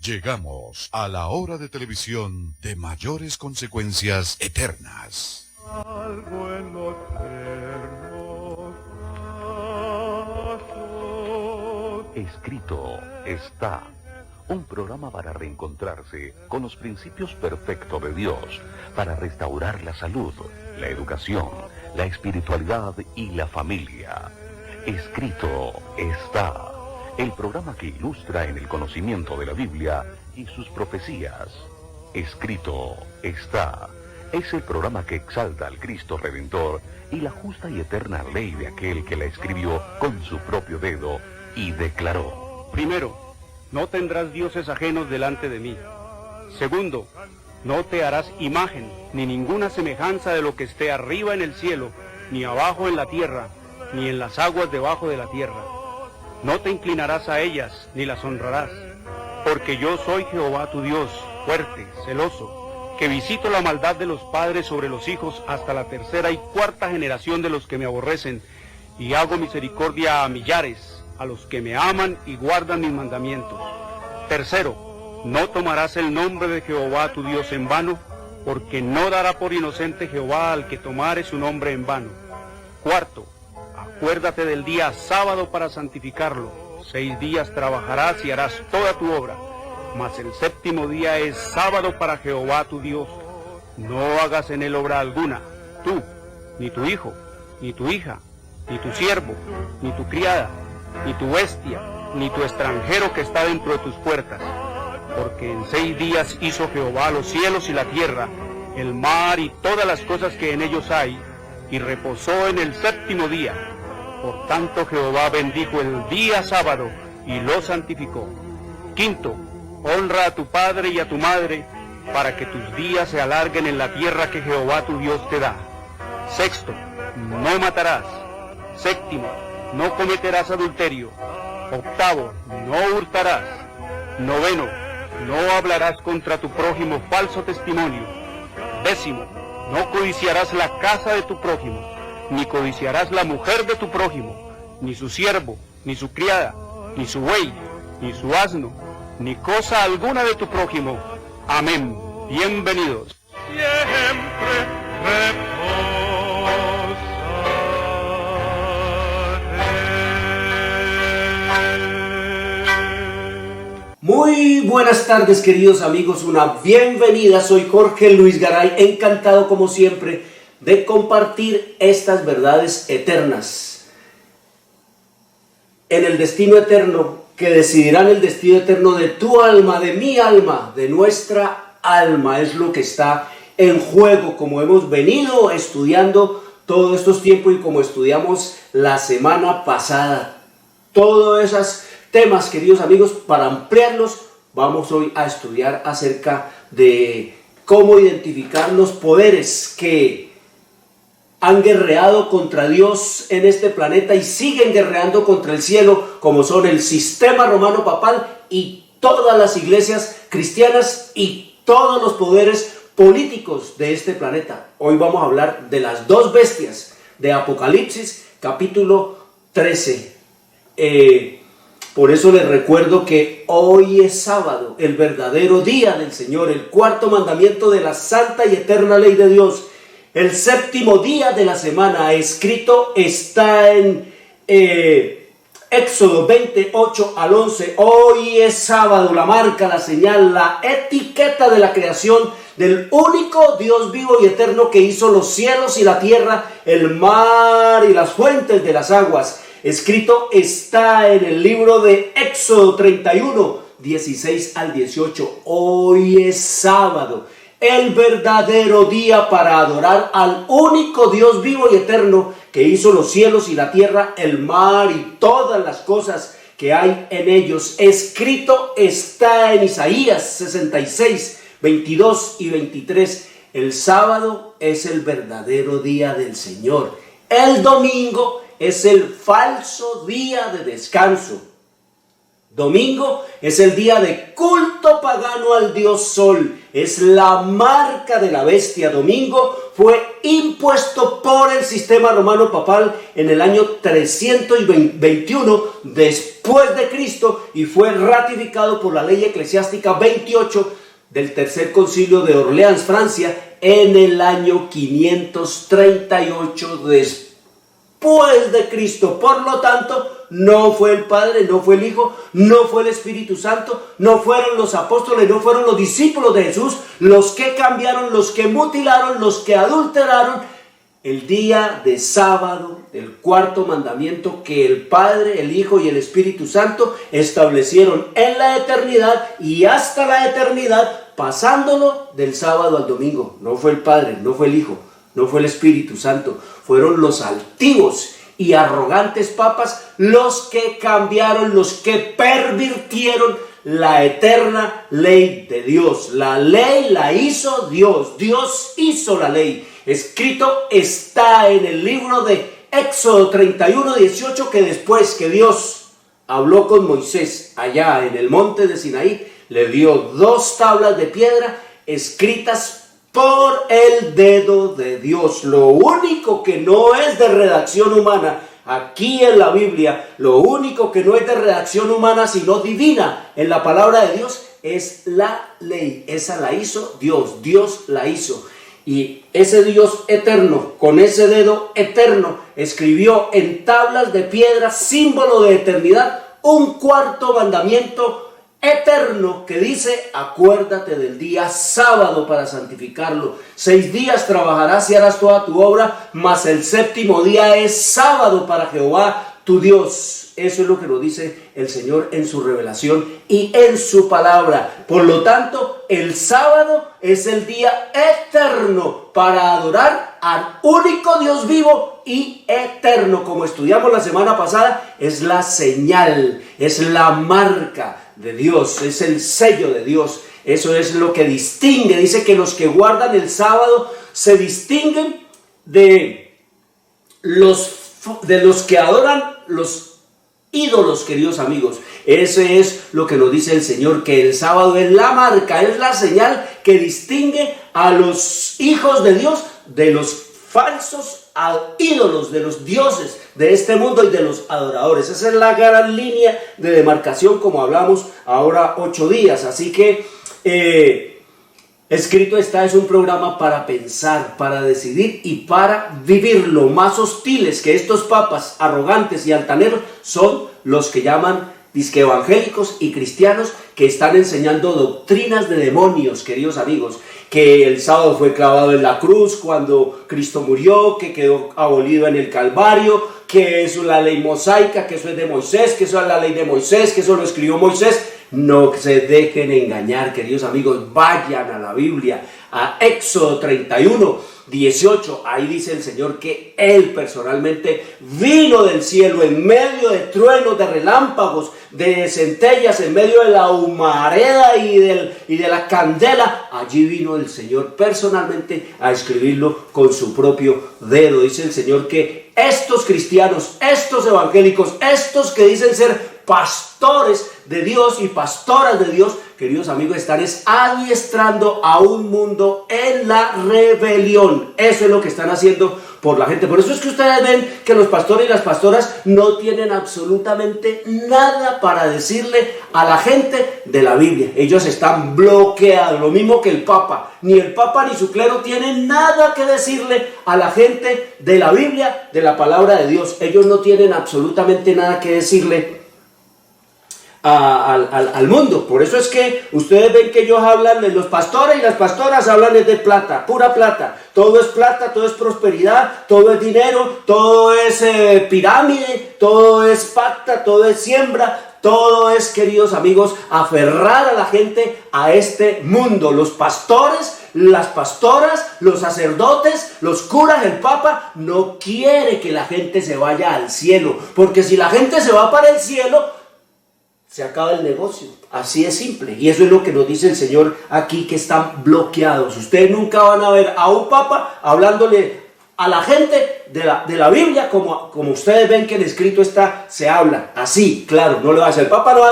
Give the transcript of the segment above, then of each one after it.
Llegamos a la hora de televisión de mayores consecuencias eternas. Algo en los tiernos brazos. Escrito está. Un programa para reencontrarse con los principios perfectos de Dios, para restaurar la salud, la educación, la espiritualidad y la familia. Escrito está. El programa que ilustra en el conocimiento de la Biblia y sus profecías. Escrito está. Es el programa que exalta al Cristo Redentor y la justa y eterna ley de aquel que la escribió con su propio dedo y declaró. Primero, no tendrás dioses ajenos delante de mí. Segundo, no te harás imagen, ni ninguna semejanza de lo que esté arriba en el cielo, ni abajo en la tierra, ni en las aguas debajo de la tierra. No te inclinarás a ellas, ni las honrarás, porque yo soy Jehová tu Dios, fuerte, celoso, que visito la maldad de los padres sobre los hijos hasta la tercera y cuarta generación de los que me aborrecen, y hago misericordia a millares, a los que me aman y guardan mis mandamientos. Tercero, no tomarás el nombre de Jehová tu Dios en vano, porque no dará por inocente Jehová al que tomare su nombre en vano. Cuarto, acuérdate del día sábado para santificarlo. 6 días trabajarás y harás toda tu obra, mas el séptimo día es sábado para Jehová tu Dios. No hagas en él obra alguna, tú, ni tu hijo, ni tu hija, ni tu siervo, ni tu criada, ni tu bestia, ni tu extranjero que está dentro de tus puertas. Porque en 6 días hizo Jehová los cielos y la tierra, el mar y todas las cosas que en ellos hay, y reposó en el séptimo día. Por tanto Jehová bendijo el día sábado y lo santificó. Quinto, honra a tu padre y a tu madre, para que tus días se alarguen en la tierra que Jehová tu Dios te da. Sexto, no matarás. Séptimo, no cometerás adulterio. Octavo, no hurtarás. Noveno, no hablarás contra tu prójimo falso testimonio. Décimo, no codiciarás la casa de tu prójimo, ni codiciarás la mujer de tu prójimo, ni su siervo, ni su criada, ni su buey, ni su asno, ni cosa alguna de tu prójimo. Amén. Bienvenidos. Siempre reposaré. Muy buenas tardes, queridos amigos, una bienvenida. Soy Jorge Luis Garay, encantado como siempre de compartir estas verdades eternas en el destino eterno, que decidirán el destino eterno de tu alma, de mi alma, de nuestra alma. Es lo que está en juego, como hemos venido estudiando todos estos tiempos y como estudiamos la semana pasada. Todos esos temas, queridos amigos, para ampliarlos, vamos hoy a estudiar acerca de cómo identificar los poderes que han guerreado contra Dios en este planeta y siguen guerreando contra el cielo, como son el sistema romano papal y todas las iglesias cristianas y todos los poderes políticos de este planeta. Hoy vamos a hablar de las 2 bestias de Apocalipsis, capítulo 13. Por eso les recuerdo que hoy es sábado, el verdadero día del Señor, el 4º mandamiento de la santa y eterna ley de Dios. El 7º día de la semana, escrito está en Éxodo 28 al 11. Hoy es sábado, la marca, la señal, la etiqueta de la creación del único Dios vivo y eterno que hizo los cielos y la tierra, el mar y las fuentes de las aguas. Escrito está en el libro de Éxodo 31, 16 al 18. Hoy es sábado, el verdadero día para adorar al único Dios vivo y eterno que hizo los cielos y la tierra, el mar y todas las cosas que hay en ellos. Escrito está en Isaías 66, 22 y 23. El sábado es el verdadero día del Señor. El domingo es el falso día de descanso. Domingo es el día de culto pagano al dios Sol. Es la marca de la bestia. Domingo fue impuesto por el sistema romano papal en el año 321 después de Cristo y fue ratificado por la ley eclesiástica 28 del Tercer Concilio de Orleans, Francia, en el año 538 después de Cristo. Por lo tanto, no fue el Padre, no fue el Hijo, no fue el Espíritu Santo, no fueron los apóstoles, no fueron los discípulos de Jesús los que cambiaron, los que mutilaron, los que adulteraron el día de sábado del cuarto mandamiento que el Padre, el Hijo y el Espíritu Santo establecieron en la eternidad y hasta la eternidad, pasándolo del sábado al domingo. No fue el Padre, no fue el Hijo, no fue el Espíritu Santo, fueron los altivos y arrogantes papas los que cambiaron, los que pervirtieron la eterna ley de Dios. La ley la hizo Dios, Dios hizo la ley. Escrito está en el libro de Éxodo 31:18 que después que Dios habló con Moisés allá en el monte de Sinaí, le dio 2 tablas de piedra escritas por el dedo de Dios. Lo único que no es de redacción humana aquí en la Biblia, lo único que no es de redacción humana sino divina en la palabra de Dios es la ley. Esa la hizo Dios, Dios la hizo. Y ese Dios eterno, con ese dedo eterno, escribió en tablas de piedra, símbolo de eternidad, un cuarto mandamiento eterno que dice: acuérdate del día sábado para santificarlo. 6 días trabajarás y harás toda tu obra, mas el séptimo día es sábado para Jehová tu Dios. Eso es lo que nos dice el Señor en su revelación y en su palabra. Por lo tanto, el sábado es el día eterno para adorar al único Dios vivo y eterno. Como estudiamos la semana pasada, es la señal, es la marca de Dios, es el sello de Dios. Eso es lo que distingue. Dice que los que guardan el sábado se distinguen de los que adoran los ídolos, queridos amigos. Ese es lo que nos dice el Señor, que el sábado es la marca, es la señal que distingue a los hijos de Dios de los falsos ídolos, de los dioses de este mundo y de los adoradores. Esa es la gran línea de demarcación, como hablamos ahora 8 días. Así que Escrito está es un programa para pensar, para decidir y para vivir. Lo más hostiles que estos papas arrogantes y altaneros son los que llaman disque evangélicos y cristianos, que están enseñando doctrinas de demonios, queridos amigos, que el sábado fue clavado en la cruz cuando Cristo murió, que quedó abolido en el Calvario, que eso es la ley mosaica, que eso es de Moisés, que eso es la ley de Moisés, que eso lo escribió Moisés. No se dejen engañar, queridos amigos, vayan a la Biblia, a Éxodo 31:18, ahí dice el Señor que Él personalmente vino del cielo en medio de truenos, de relámpagos, de centellas, en medio de la humareda y de la candela. Allí vino el Señor personalmente a escribirlo con su propio dedo. Dice el Señor que estos cristianos, estos evangélicos, estos que dicen ser pastores de Dios y pastoras de Dios, queridos amigos, están adiestrando a un mundo en la rebelión. Eso es lo que están haciendo por la gente. Por eso es que ustedes ven que los pastores y las pastoras no tienen absolutamente nada para decirle a la gente de la Biblia. Ellos están bloqueados, lo mismo que el Papa. Ni el Papa ni su clero tienen nada que decirle a la gente de la Biblia, de la palabra de Dios. Ellos no tienen absolutamente nada que decirle al mundo. Por eso es que ustedes ven que ellos hablan de los pastores y las pastoras hablan de plata, pura plata. Todo es plata, todo es prosperidad, todo es dinero, todo es pirámide, todo es pacta, todo es siembra, todo es, queridos amigos, aferrar a la gente a este mundo. Los pastores, las pastoras, los sacerdotes, los curas, el Papa no quiere que la gente se vaya al cielo, porque si la gente se va para el cielo, se acaba el negocio. Así es simple. Y eso es lo que nos dice el Señor aquí, que están bloqueados. Ustedes nunca van a ver a un papa hablándole a la gente de la Biblia, como ustedes ven que el escrito está, se habla así, claro, no le va a hacer. El Papa no va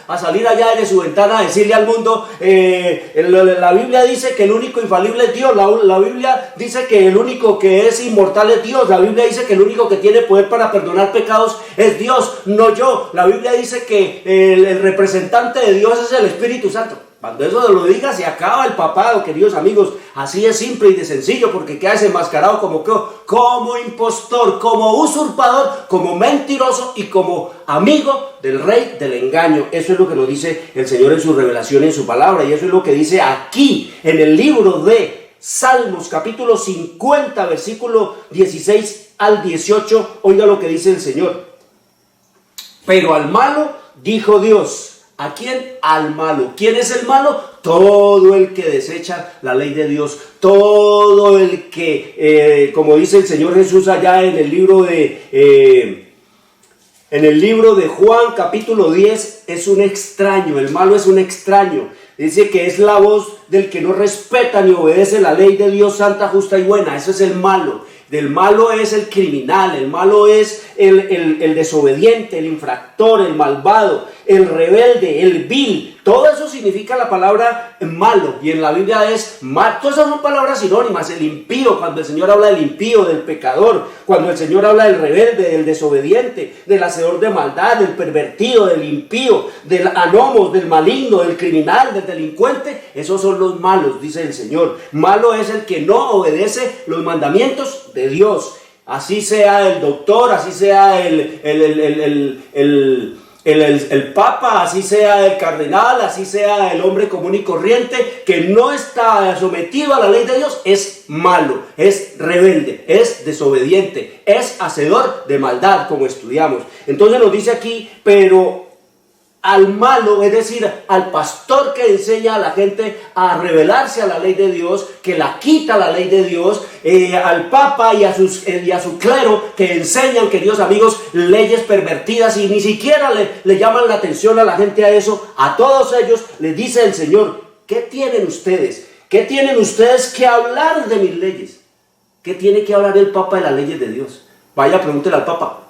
a salir allá de su ventana a decirle al mundo, la Biblia dice que el único infalible es Dios, la Biblia dice que el único que es inmortal es Dios, la Biblia dice que el único que tiene poder para perdonar pecados es Dios, no yo. La Biblia dice que el representante de Dios es el Espíritu Santo. Cuando eso lo diga, se acaba el papado, queridos amigos. Así es simple y de sencillo, porque queda desenmascarado como impostor, como usurpador, como mentiroso y como amigo del rey del engaño. Eso es lo que nos dice el Señor en su revelación, en su palabra, y eso es lo que dice aquí en el libro de Salmos, capítulo 50, versículo 16 al 18. Oiga lo que dice el Señor. Pero al malo dijo Dios. ¿A quién? Al malo. ¿Quién es el malo? Todo el que desecha la ley de Dios, todo el que, como dice el Señor Jesús allá en el libro de Juan, capítulo 10, es un extraño. El malo es un extraño. Dice que es la voz del que no respeta ni obedece la ley de Dios santa, justa y buena. Eso es el malo. Del malo es el criminal, el malo es el desobediente, el infractor, el malvado, el rebelde, el vil. Todo eso significa la palabra malo, y en la Biblia es mal. Todas esas son palabras sinónimas. El impío, cuando el Señor habla del impío, del pecador, cuando el Señor habla del rebelde, del desobediente, del hacedor de maldad, del pervertido, del impío, del anónimo, del maligno, del criminal, del delincuente, esos son los malos, dice el Señor. Malo es el que no obedece los mandamientos de Dios. Así sea el doctor, así sea el papa, así sea el cardenal, así sea el hombre común y corriente que no está sometido a la ley de Dios, es malo, es rebelde, es desobediente, es hacedor de maldad, como estudiamos. Entonces nos dice aquí, pero al malo, es decir, al pastor que enseña a la gente a rebelarse a la ley de Dios, que la quita la ley de Dios, al papa y a su clero que enseñan, queridos amigos, leyes pervertidas y ni siquiera le llaman la atención a la gente a eso. A todos ellos les dice el Señor, ¿qué tienen ustedes? ¿Qué tienen ustedes que hablar de mis leyes? ¿Qué tiene que hablar el papa de las leyes de Dios? Vaya, pregúntele al papa.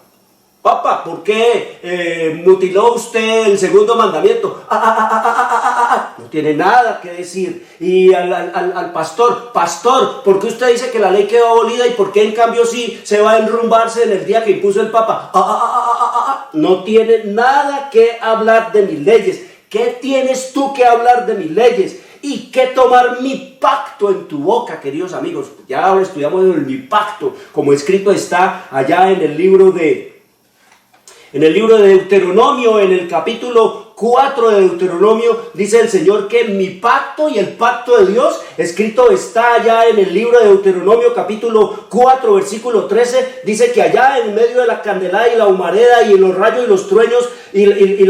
Papa, ¿por qué mutiló usted el segundo mandamiento? No tiene nada que decir. Y al pastor, ¿por qué usted dice que la ley quedó abolida y por qué en cambio sí se va a enrumbarse en el día que impuso el Papa? No tiene nada que hablar de mis leyes. ¿Qué tienes tú que hablar de mis leyes? ¿Y qué tomar mi pacto en tu boca, queridos amigos? Ya ahora estudiamos mi pacto, como escrito está allá en el libro de Deuteronomio, en el capítulo 4 de Deuteronomio, dice el Señor que mi pacto y el pacto de Dios, escrito está allá en el libro de Deuteronomio, capítulo 4, versículo 13, dice que allá en medio de la candelada y la humareda y los rayos y los truenos y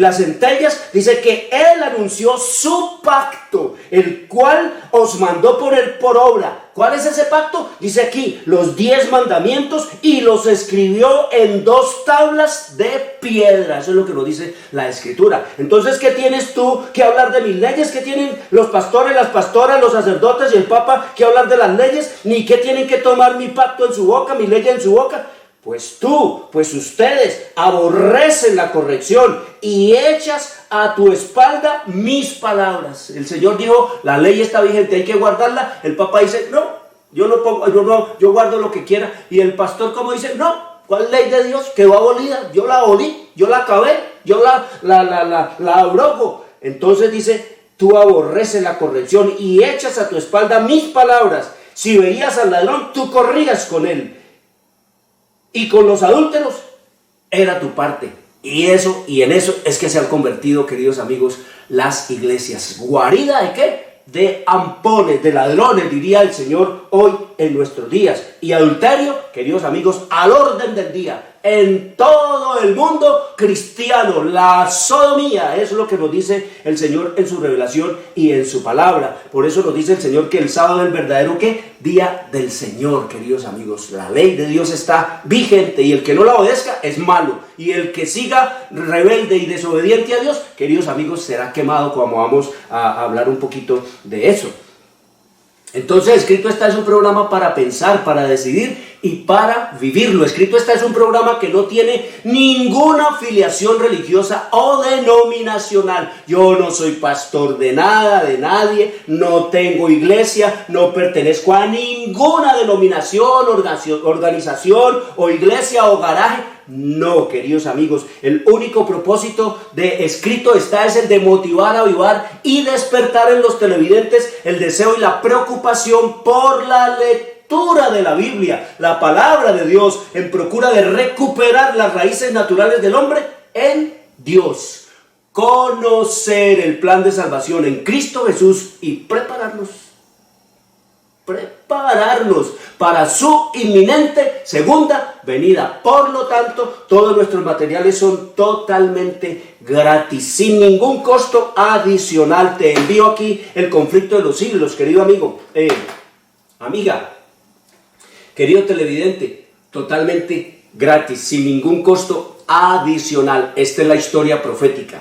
las centellas, dice que Él anunció su pacto, el cual os mandó poner por obra. ¿Cuál es ese pacto? Dice aquí, los 10 mandamientos, y los escribió en 2 tablas de piedra. Eso es lo que nos dice la Escritura. Entonces, ¿qué tienes tú que hablar de mis leyes? ¿Qué tienen los pastores, las pastoras, los sacerdotes y el Papa que hablar de las leyes? ¿Ni qué tienen que tomar mi pacto en su boca, mi ley en su boca? Pues ustedes aborrecen la corrección y echas a tu espalda mis palabras. El Señor dijo, la ley está vigente, hay que guardarla. El Papa dice, no, yo guardo lo que quiera. Y el pastor, como dice, no, ¿cuál ley de Dios? Quedó abolida, yo la abolí, yo la acabé, yo la abrogo. Entonces dice, tú aborreces la corrección y echas a tu espalda mis palabras. Si veías al ladrón, tú corrías con él. Y con los adúlteros era tu parte. Y en eso es que se han convertido, queridos amigos, las iglesias. ¿Guarida de qué? De ampones, de ladrones, diría el Señor hoy en nuestros días. Y adulterio, queridos amigos, al orden del día. En todo el mundo cristiano, la sodomía, es lo que nos dice el Señor en su revelación y en su palabra. Por eso nos dice el Señor que el sábado es el verdadero ¿qué? Día del Señor, queridos amigos. La ley de Dios está vigente y el que no la obedezca es malo. Y el que siga rebelde y desobediente a Dios, queridos amigos, será quemado, como vamos a hablar un poquito de eso. Entonces, Escrito está es un programa para pensar, para decidir y para vivirlo. Escrito está es un programa que no tiene ninguna afiliación religiosa o denominacional. Yo no soy pastor de nada, de nadie, no tengo iglesia, no pertenezco a ninguna denominación, organización o iglesia o garaje. No, queridos amigos, el único propósito de Escrito está es el de motivar, avivar y despertar en los televidentes el deseo y la preocupación por la lectura de la Biblia, la palabra de Dios, en procura de recuperar las raíces naturales del hombre en Dios, conocer el plan de salvación en Cristo Jesús y prepararnos para su inminente segunda venida. Por lo tanto, todos nuestros materiales son totalmente gratis, sin ningún costo adicional. Te envío aquí El conflicto de los siglos, querido amigo, amiga, querido televidente, totalmente gratis, sin ningún costo adicional. Esta es la historia profética.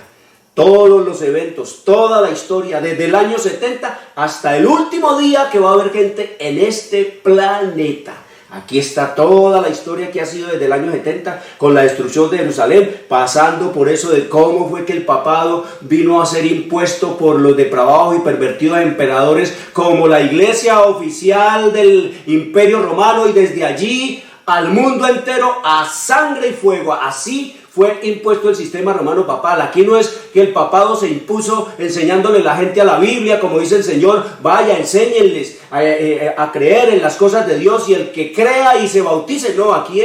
Todos los eventos, toda la historia, desde el año 70 hasta el último día que va a haber gente en este planeta. Aquí está toda la historia que ha sido desde el año 70 con la destrucción de Jerusalén, pasando por eso de cómo fue que el papado vino a ser impuesto por los depravados y pervertidos emperadores como la iglesia oficial del Imperio Romano, y desde allí al mundo entero a sangre y fuego. Así fue impuesto el sistema romano papal. Aquí no es que el papado se impuso enseñándole a la gente a la Biblia, como dice el Señor, vaya, enséñenles a creer en las cosas de Dios, y el que crea y se bautice. No, aquí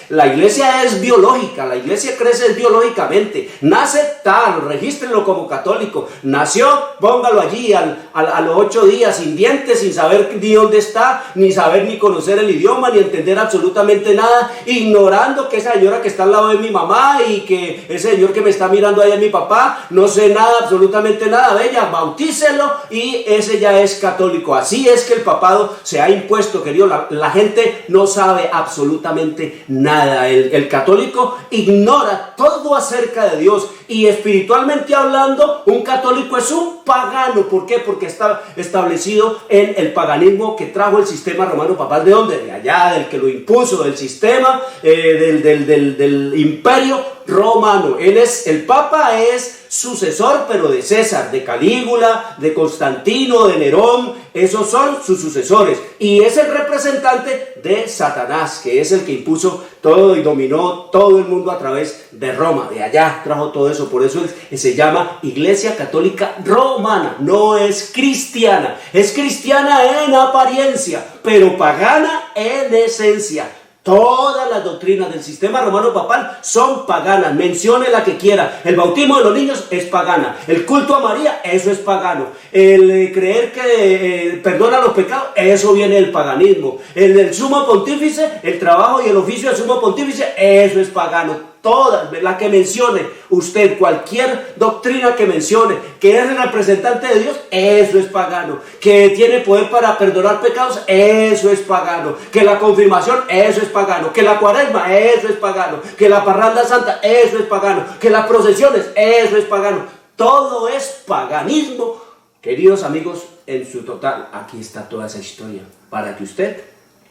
la iglesia es biológica, la iglesia crece biológicamente, nace tal, regístrenlo como católico, nació, póngalo allí a los 8 días, sin dientes, sin saber ni dónde está, ni saber ni conocer el idioma, ni entender absolutamente nada, ignorando que esa señora que está al lado de mi mamá y que ese señor que me está mirando ahí es mi papá, no sé nada, absolutamente nada. Bella, bautícelo y ese ya es católico. Así es que el papado se ha impuesto, querido. La gente no sabe absolutamente nada. El católico ignora todo acerca de Dios, y espiritualmente hablando, un católico es un pagano. ¿Por qué? Porque está establecido en el paganismo que trajo el sistema romano papal. ¿De dónde? De allá, del que lo impuso, del sistema, del imperio romano. El papa es sucesor, pero de César, de Calígula, de Constantino, de Nerón. Esos son sus sucesores, y es el representante de Satanás, que es el que impuso todo y dominó todo el mundo a través de Roma. De allá trajo todo eso. Por eso se llama Iglesia Católica Romana. No es cristiana, es cristiana en apariencia, pero pagana en esencia. Todas las doctrinas del sistema romano papal son paganas, mencione la que quiera. El bautismo de los niños es pagana, el culto a María, eso es pagano. El creer que perdona los pecados, eso viene del paganismo. El sumo pontífice, el trabajo y el oficio del sumo pontífice, eso es pagano. Todas, la que mencione usted, cualquier doctrina que mencione que es el representante de Dios, eso es pagano. Que tiene poder para perdonar pecados, eso es pagano. Que la confirmación, eso es pagano. Que la cuaresma, eso es pagano. Que la parranda santa, eso es pagano. Que las procesiones, eso es pagano. Todo es paganismo, queridos amigos, en su total. Aquí está toda esa historia para que usted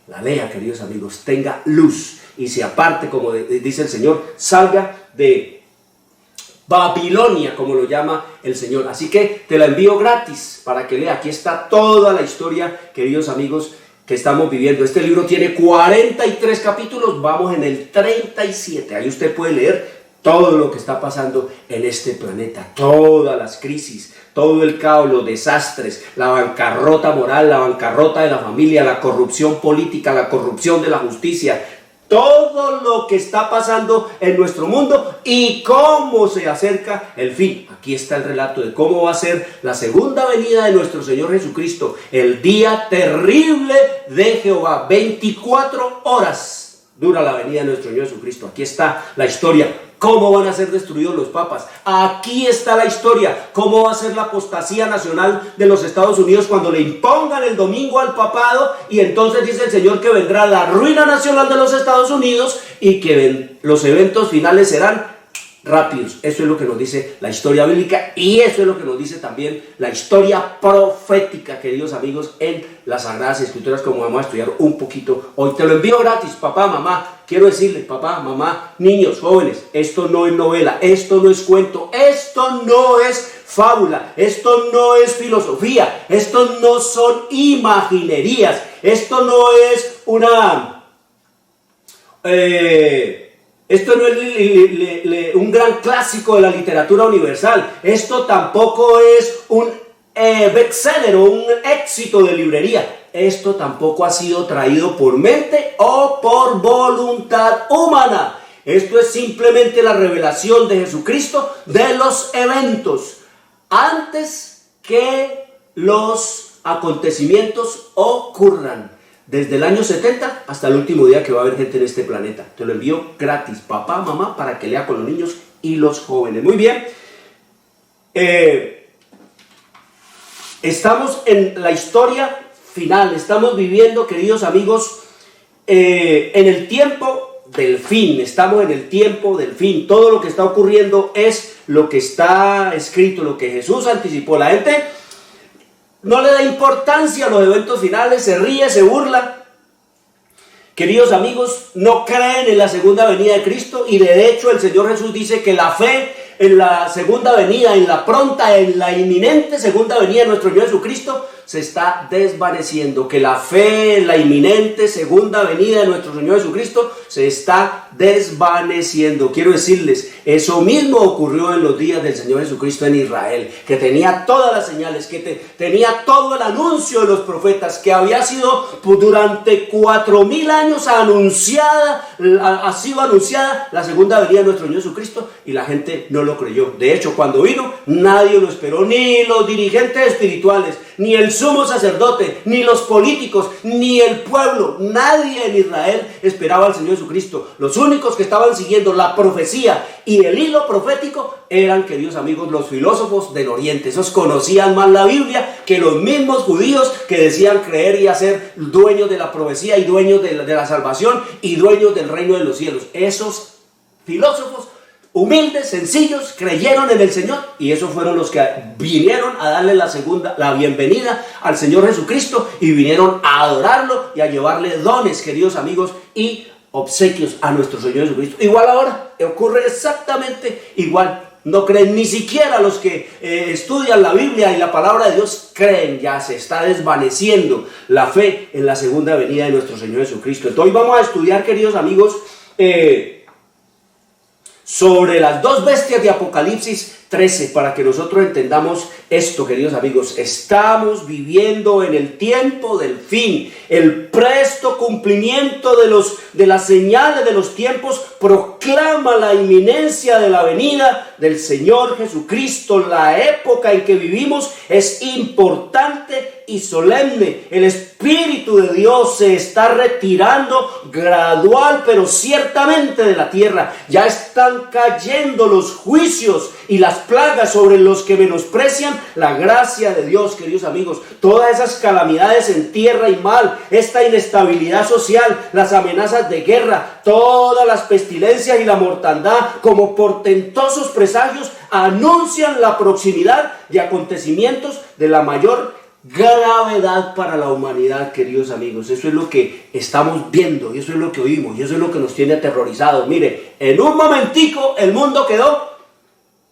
la lea, queridos amigos, tenga luz y se aparte, como dice el Señor, salga de Babilonia, como lo llama el Señor. Así que te la envío gratis para que lea. Aquí está toda la historia, queridos amigos, que estamos viviendo. Este libro tiene 43 capítulos, vamos en el 37. Ahí usted puede leer todo lo que está pasando en este planeta, todas las crisis, todo el caos, los desastres, la bancarrota moral, la bancarrota de la familia, la corrupción política, la corrupción de la justicia, todo lo que está pasando en nuestro mundo y cómo se acerca el fin. Aquí está el relato de cómo va a ser la segunda venida de nuestro Señor Jesucristo, el día terrible de Jehová. 24 horas dura la venida de nuestro Señor Jesucristo. Aquí está la historia. ¿Cómo van a ser destruidos los papas? Aquí está la historia. ¿Cómo va a ser la apostasía nacional de los Estados Unidos cuando le impongan el domingo al papado? Y entonces dice el Señor que vendrá la ruina nacional de los Estados Unidos y que los eventos finales serán rápidos. Eso es lo que nos dice la historia bíblica y eso es lo que nos dice también la historia profética, queridos amigos, en las Sagradas Escrituras, como vamos a estudiar un poquito hoy. Te lo envío gratis, papá, mamá. Quiero decirles, papá, mamá, niños, jóvenes, esto no es novela, esto no es cuento, esto no es fábula, esto no es filosofía, esto no son imaginerías, esto no es esto no es un gran clásico de la literatura universal. Esto tampoco es un bestseller o un éxito de librería. Esto tampoco ha sido traído por mente o por voluntad humana. Esto es simplemente la revelación de Jesucristo de los eventos antes que los acontecimientos ocurran. Desde el año 70 hasta el último día que va a haber gente en este planeta. Te lo envío gratis, papá, mamá, para que lea con los niños y los jóvenes. Muy bien. Estamos en la historia final. Estamos viviendo, queridos amigos, en el tiempo del fin. Estamos en el tiempo del fin. Todo lo que está ocurriendo es lo que está escrito, lo que Jesús anticipó. La gente no le da importancia a los eventos finales, se ríe, se burla. Queridos amigos, no creen en la segunda venida de Cristo y de hecho el Señor Jesús dice que la fe en la segunda venida, en la pronta, en la inminente segunda venida de nuestro Señor Jesucristo se está desvaneciendo, que la fe en la inminente segunda venida de nuestro Señor Jesucristo se está desvaneciendo. Quiero decirles, eso mismo ocurrió en los días del Señor Jesucristo en Israel, que tenía todas las señales, que tenía todo el anuncio de los profetas, que había sido durante 4000 años ha sido anunciada la segunda venida de nuestro Señor Jesucristo y la gente no lo creyó. De hecho, cuando vino, nadie lo esperó, ni los dirigentes espirituales, ni el sumo sacerdote, ni los políticos, ni el pueblo. Nadie en Israel esperaba al Señor Jesucristo. Los únicos que estaban siguiendo la profecía y el hilo profético eran, queridos amigos, los filósofos del Oriente. Esos conocían más la Biblia que los mismos judíos que decían creer y ser dueños de la profecía y dueños de la salvación y dueños del reino de los cielos. Esos filósofos humildes, sencillos, creyeron en el Señor y esos fueron los que vinieron a darle la bienvenida al Señor Jesucristo y vinieron a adorarlo y a llevarle dones, queridos amigos, y obsequios a nuestro Señor Jesucristo. Igual ahora ocurre exactamente igual. No creen, ni siquiera los que estudian la Biblia y la palabra de Dios creen. Ya se está desvaneciendo la fe en la segunda venida de nuestro Señor Jesucristo. Entonces hoy vamos a estudiar, queridos amigos, sobre las dos bestias de Apocalipsis 13, para que nosotros entendamos esto, queridos amigos. Estamos viviendo en el tiempo del fin. El presto cumplimiento de las señales de los tiempos proclama la inminencia de la venida del Señor Jesucristo. La época en que vivimos es importante y solemne. El Espíritu de Dios se está retirando gradual pero ciertamente de la tierra. Ya están cayendo los juicios y las plagas sobre los que menosprecian la gracia de Dios, queridos amigos. Todas esas calamidades en tierra y mal, esta inestabilidad social, las amenazas de guerra, todas las pestilencias y la mortandad como portentosos presagios anuncian la proximidad de acontecimientos de la mayor gravedad para la humanidad, queridos amigos. Eso es lo que estamos viendo y eso es lo que oímos y eso es lo que nos tiene aterrorizados. Mire, en un momentico el mundo quedó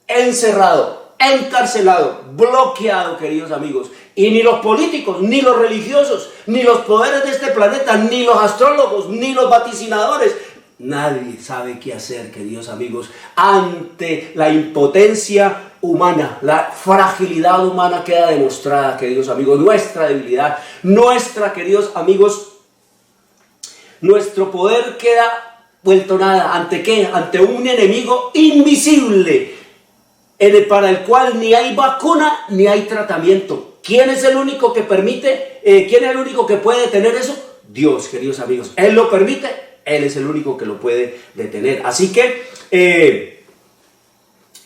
encerrado, encarcelado, bloqueado, queridos amigos. Y ni los políticos, ni los religiosos, ni los poderes de este planeta, ni los astrólogos, ni los vaticinadores, nadie sabe qué hacer, queridos amigos, ante la impotencia humana. La fragilidad humana queda demostrada, queridos amigos. Nuestra debilidad, queridos amigos, nuestro poder queda vuelto nada. ¿Ante qué? Ante un enemigo invisible, para el cual ni hay vacuna ni hay tratamiento. ¿Quién es el único que permite? ¿Quién es el único que puede detener eso? Dios, queridos amigos. Él lo permite, Él es el único que lo puede detener. Así que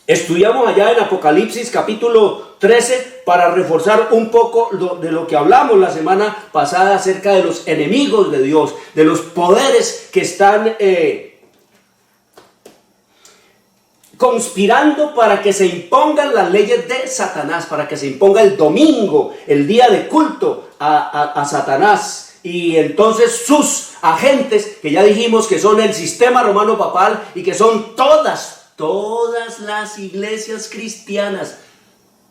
estudiamos allá en Apocalipsis capítulo 13 para reforzar un poco de lo que hablamos la semana pasada acerca de los enemigos de Dios, de los poderes que están conspirando para que se impongan las leyes de Satanás, para que se imponga el domingo, el día de culto a Satanás. Y entonces sus agentes, que ya dijimos que son el sistema romano papal y que son todas las iglesias cristianas,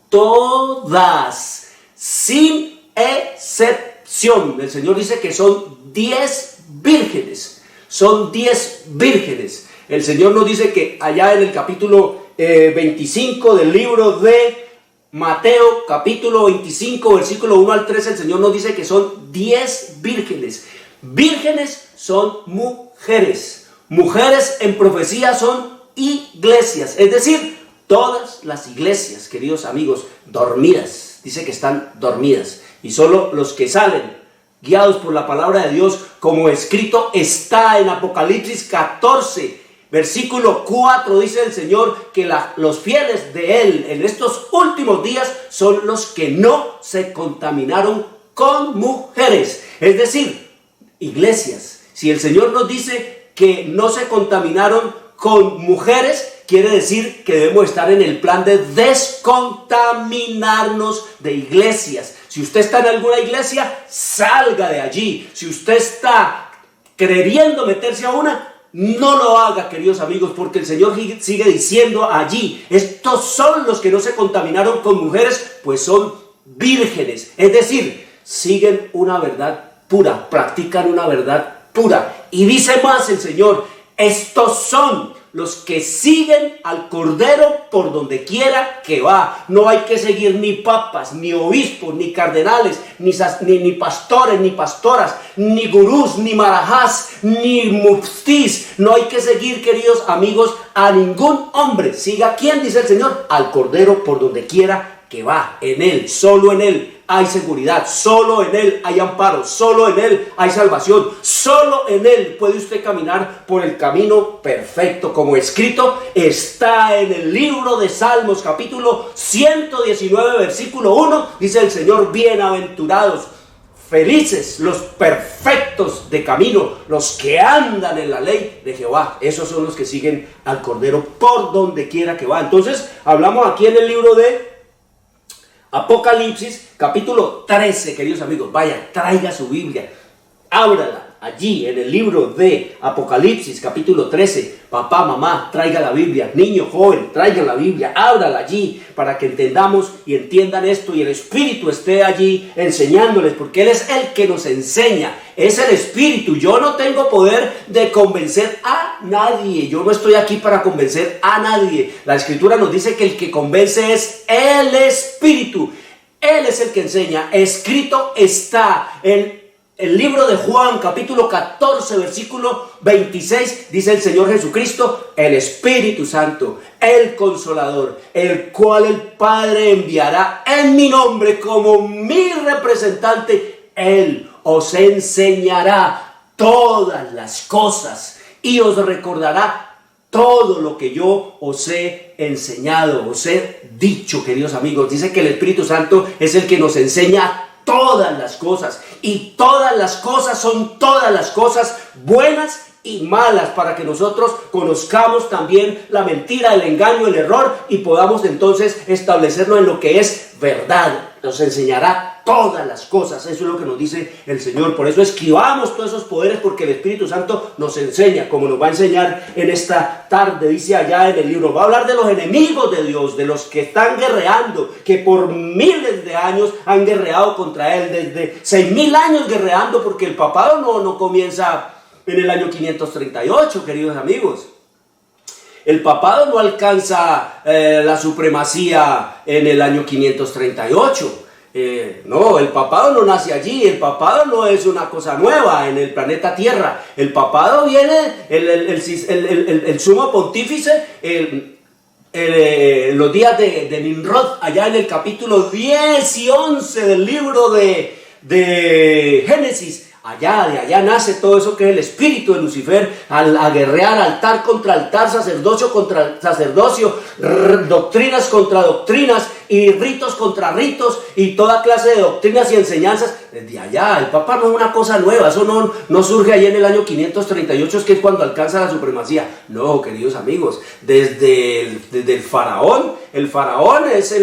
todas, sin excepción. El Señor dice que son 10 vírgenes, son 10 vírgenes. El Señor nos dice que allá en el capítulo 25 del libro de Mateo, capítulo 25, versículo 1 al 13, el Señor nos dice que son 10 vírgenes. Vírgenes son mujeres. Mujeres en profecía son iglesias. Es decir, todas las iglesias, queridos amigos, dormidas. Dice que están dormidas. Y solo los que salen, guiados por la palabra de Dios, como escrito está en Apocalipsis 14, versículo 4, dice el Señor que los fieles de Él en estos últimos días son los que no se contaminaron con mujeres. Es decir, iglesias. Si el Señor nos dice que no se contaminaron con mujeres, quiere decir que debemos estar en el plan de descontaminarnos de iglesias. Si usted está en alguna iglesia, salga de allí. Si usted está queriendo meterse a una, no lo haga, queridos amigos, porque el Señor sigue diciendo allí, estos son los que no se contaminaron con mujeres, pues son vírgenes. Es decir, siguen una verdad pura, practican una verdad pura. Y dice más el Señor, estos son los que siguen al Cordero por donde quiera que va. No hay que seguir ni papas, ni obispos, ni cardenales, ni pastores, ni pastoras, ni gurús, ni marajás, ni muftís. No hay que seguir, queridos amigos, a ningún hombre. Siga, ¿quién? Dice el Señor, al Cordero por donde quiera que va. En Él, solo en Él hay seguridad, solo en Él hay amparo, solo en Él hay salvación, solo en Él puede usted caminar por el camino perfecto, como escrito está en el libro de Salmos, capítulo 119, versículo 1, dice el Señor, bienaventurados, felices los perfectos de camino, los que andan en la ley de Jehová. Esos son los que siguen al Cordero por donde quiera que va. Entonces, hablamos aquí en el libro de Apocalipsis, capítulo 13, queridos amigos. Vaya, traiga su Biblia, ábrala allí en el libro de Apocalipsis, capítulo 13. Papá, mamá, traiga la Biblia. Niño, joven, traigan la Biblia, ábrala allí para que entendamos y entiendan esto y el Espíritu esté allí enseñándoles, porque Él es el que nos enseña, es el Espíritu. Yo no tengo poder de convencer a nadie, yo no estoy aquí para convencer a nadie. La Escritura nos dice que el que convence es el Espíritu. Él es el que enseña. Escrito está en el libro de Juan, capítulo 14, versículo 26, dice el Señor Jesucristo, el Espíritu Santo, el Consolador, el cual el Padre enviará en mi nombre como mi representante. Él os enseñará todas las cosas y os recordará todo lo que yo os he enseñado, os he dicho, queridos amigos. Dice que el Espíritu Santo es el que nos enseña todas las cosas, y todas las cosas son todas las cosas buenas y malas, para que nosotros conozcamos también la mentira, el engaño, el error, y podamos entonces establecernos en lo que es verdad. Nos enseñará todas las cosas. Eso es lo que nos dice el Señor. Por eso esquivamos todos esos poderes, porque el Espíritu Santo nos enseña, como nos va a enseñar en esta tarde. Dice allá en el libro, va a hablar de los enemigos de Dios, de los que están guerreando, que por miles de años han guerreado contra Él, desde 6.000 años guerreando, porque el papado no comienza en el año 538, queridos amigos. El papado no alcanza la supremacía en el año 538. No, el papado no nace allí. El papado no es una cosa nueva en el planeta Tierra. El papado viene, el sumo pontífice, los días de Nimrod, allá en el capítulo 10 y 11 del libro de Génesis. De allá nace todo eso que es el espíritu de Lucifer, a guerrear altar contra altar, sacerdocio contra sacerdocio, doctrinas contra doctrinas y ritos contra ritos y toda clase de doctrinas y enseñanzas. Desde allá, el Papa no es una cosa nueva, eso no surge ahí en el año 538, es que es cuando alcanza la supremacía. No, queridos amigos, desde el faraón es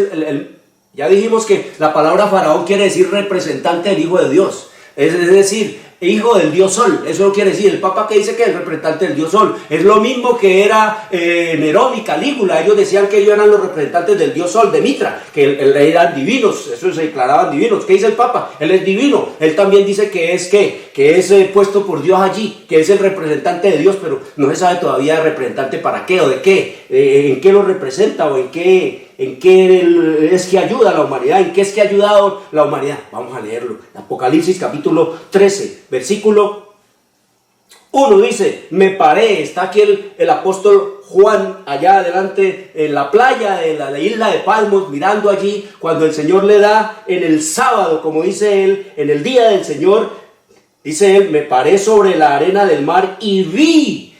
ya dijimos que la palabra faraón quiere decir representante del Hijo de Dios. Es decir, hijo del Dios Sol, eso quiere decir, el Papa que dice que es el representante del Dios Sol, es lo mismo que era Nerón y Calígula, ellos decían que ellos eran los representantes del Dios Sol, de Mitra, que eran divinos, eso se declaraban divinos. ¿Qué dice el Papa? Él es divino, él también dice que es puesto por Dios allí, que es el representante de Dios, pero no se sabe todavía el representante para qué o de qué, en qué lo representa o en qué es que ayuda a la humanidad, en qué es que ha ayudado la humanidad. Vamos a leerlo. Apocalipsis capítulo 13, versículo 1 dice: me paré, está aquí el apóstol Juan allá adelante en la playa de la isla de Patmos, mirando allí cuando el Señor le da en el sábado, como dice él, en el día del Señor, dice él: me paré sobre la arena del mar y vi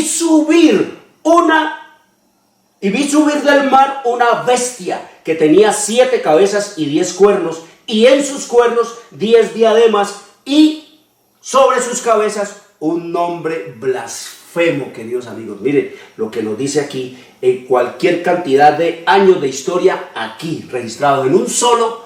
subir del mar una bestia que tenía 7 cabezas y 10 cuernos, y en sus cuernos 10 diademas, y sobre sus cabezas un nombre blasfemo, queridos amigos. Miren lo que nos dice aquí, en cualquier cantidad de años de historia, aquí registrados en un solo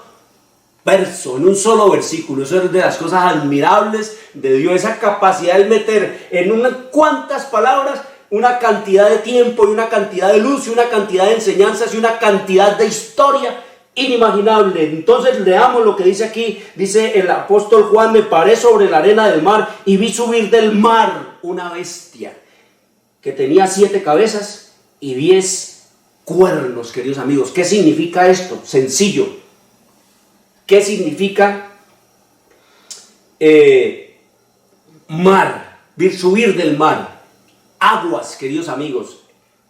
verso, en un solo versículo. Eso es de las cosas admirables de Dios, esa capacidad de meter en unas cuantas palabras una cantidad de tiempo y una cantidad de luz y una cantidad de enseñanzas y una cantidad de historia inimaginable. Entonces leamos lo que dice aquí. Dice el apóstol Juan: me paré sobre la arena del mar y vi subir del mar una bestia que tenía 7 cabezas y 10 cuernos, queridos amigos. ¿Qué significa esto? Sencillo. ¿Qué significa mar? Subir del mar. Aguas, queridos amigos.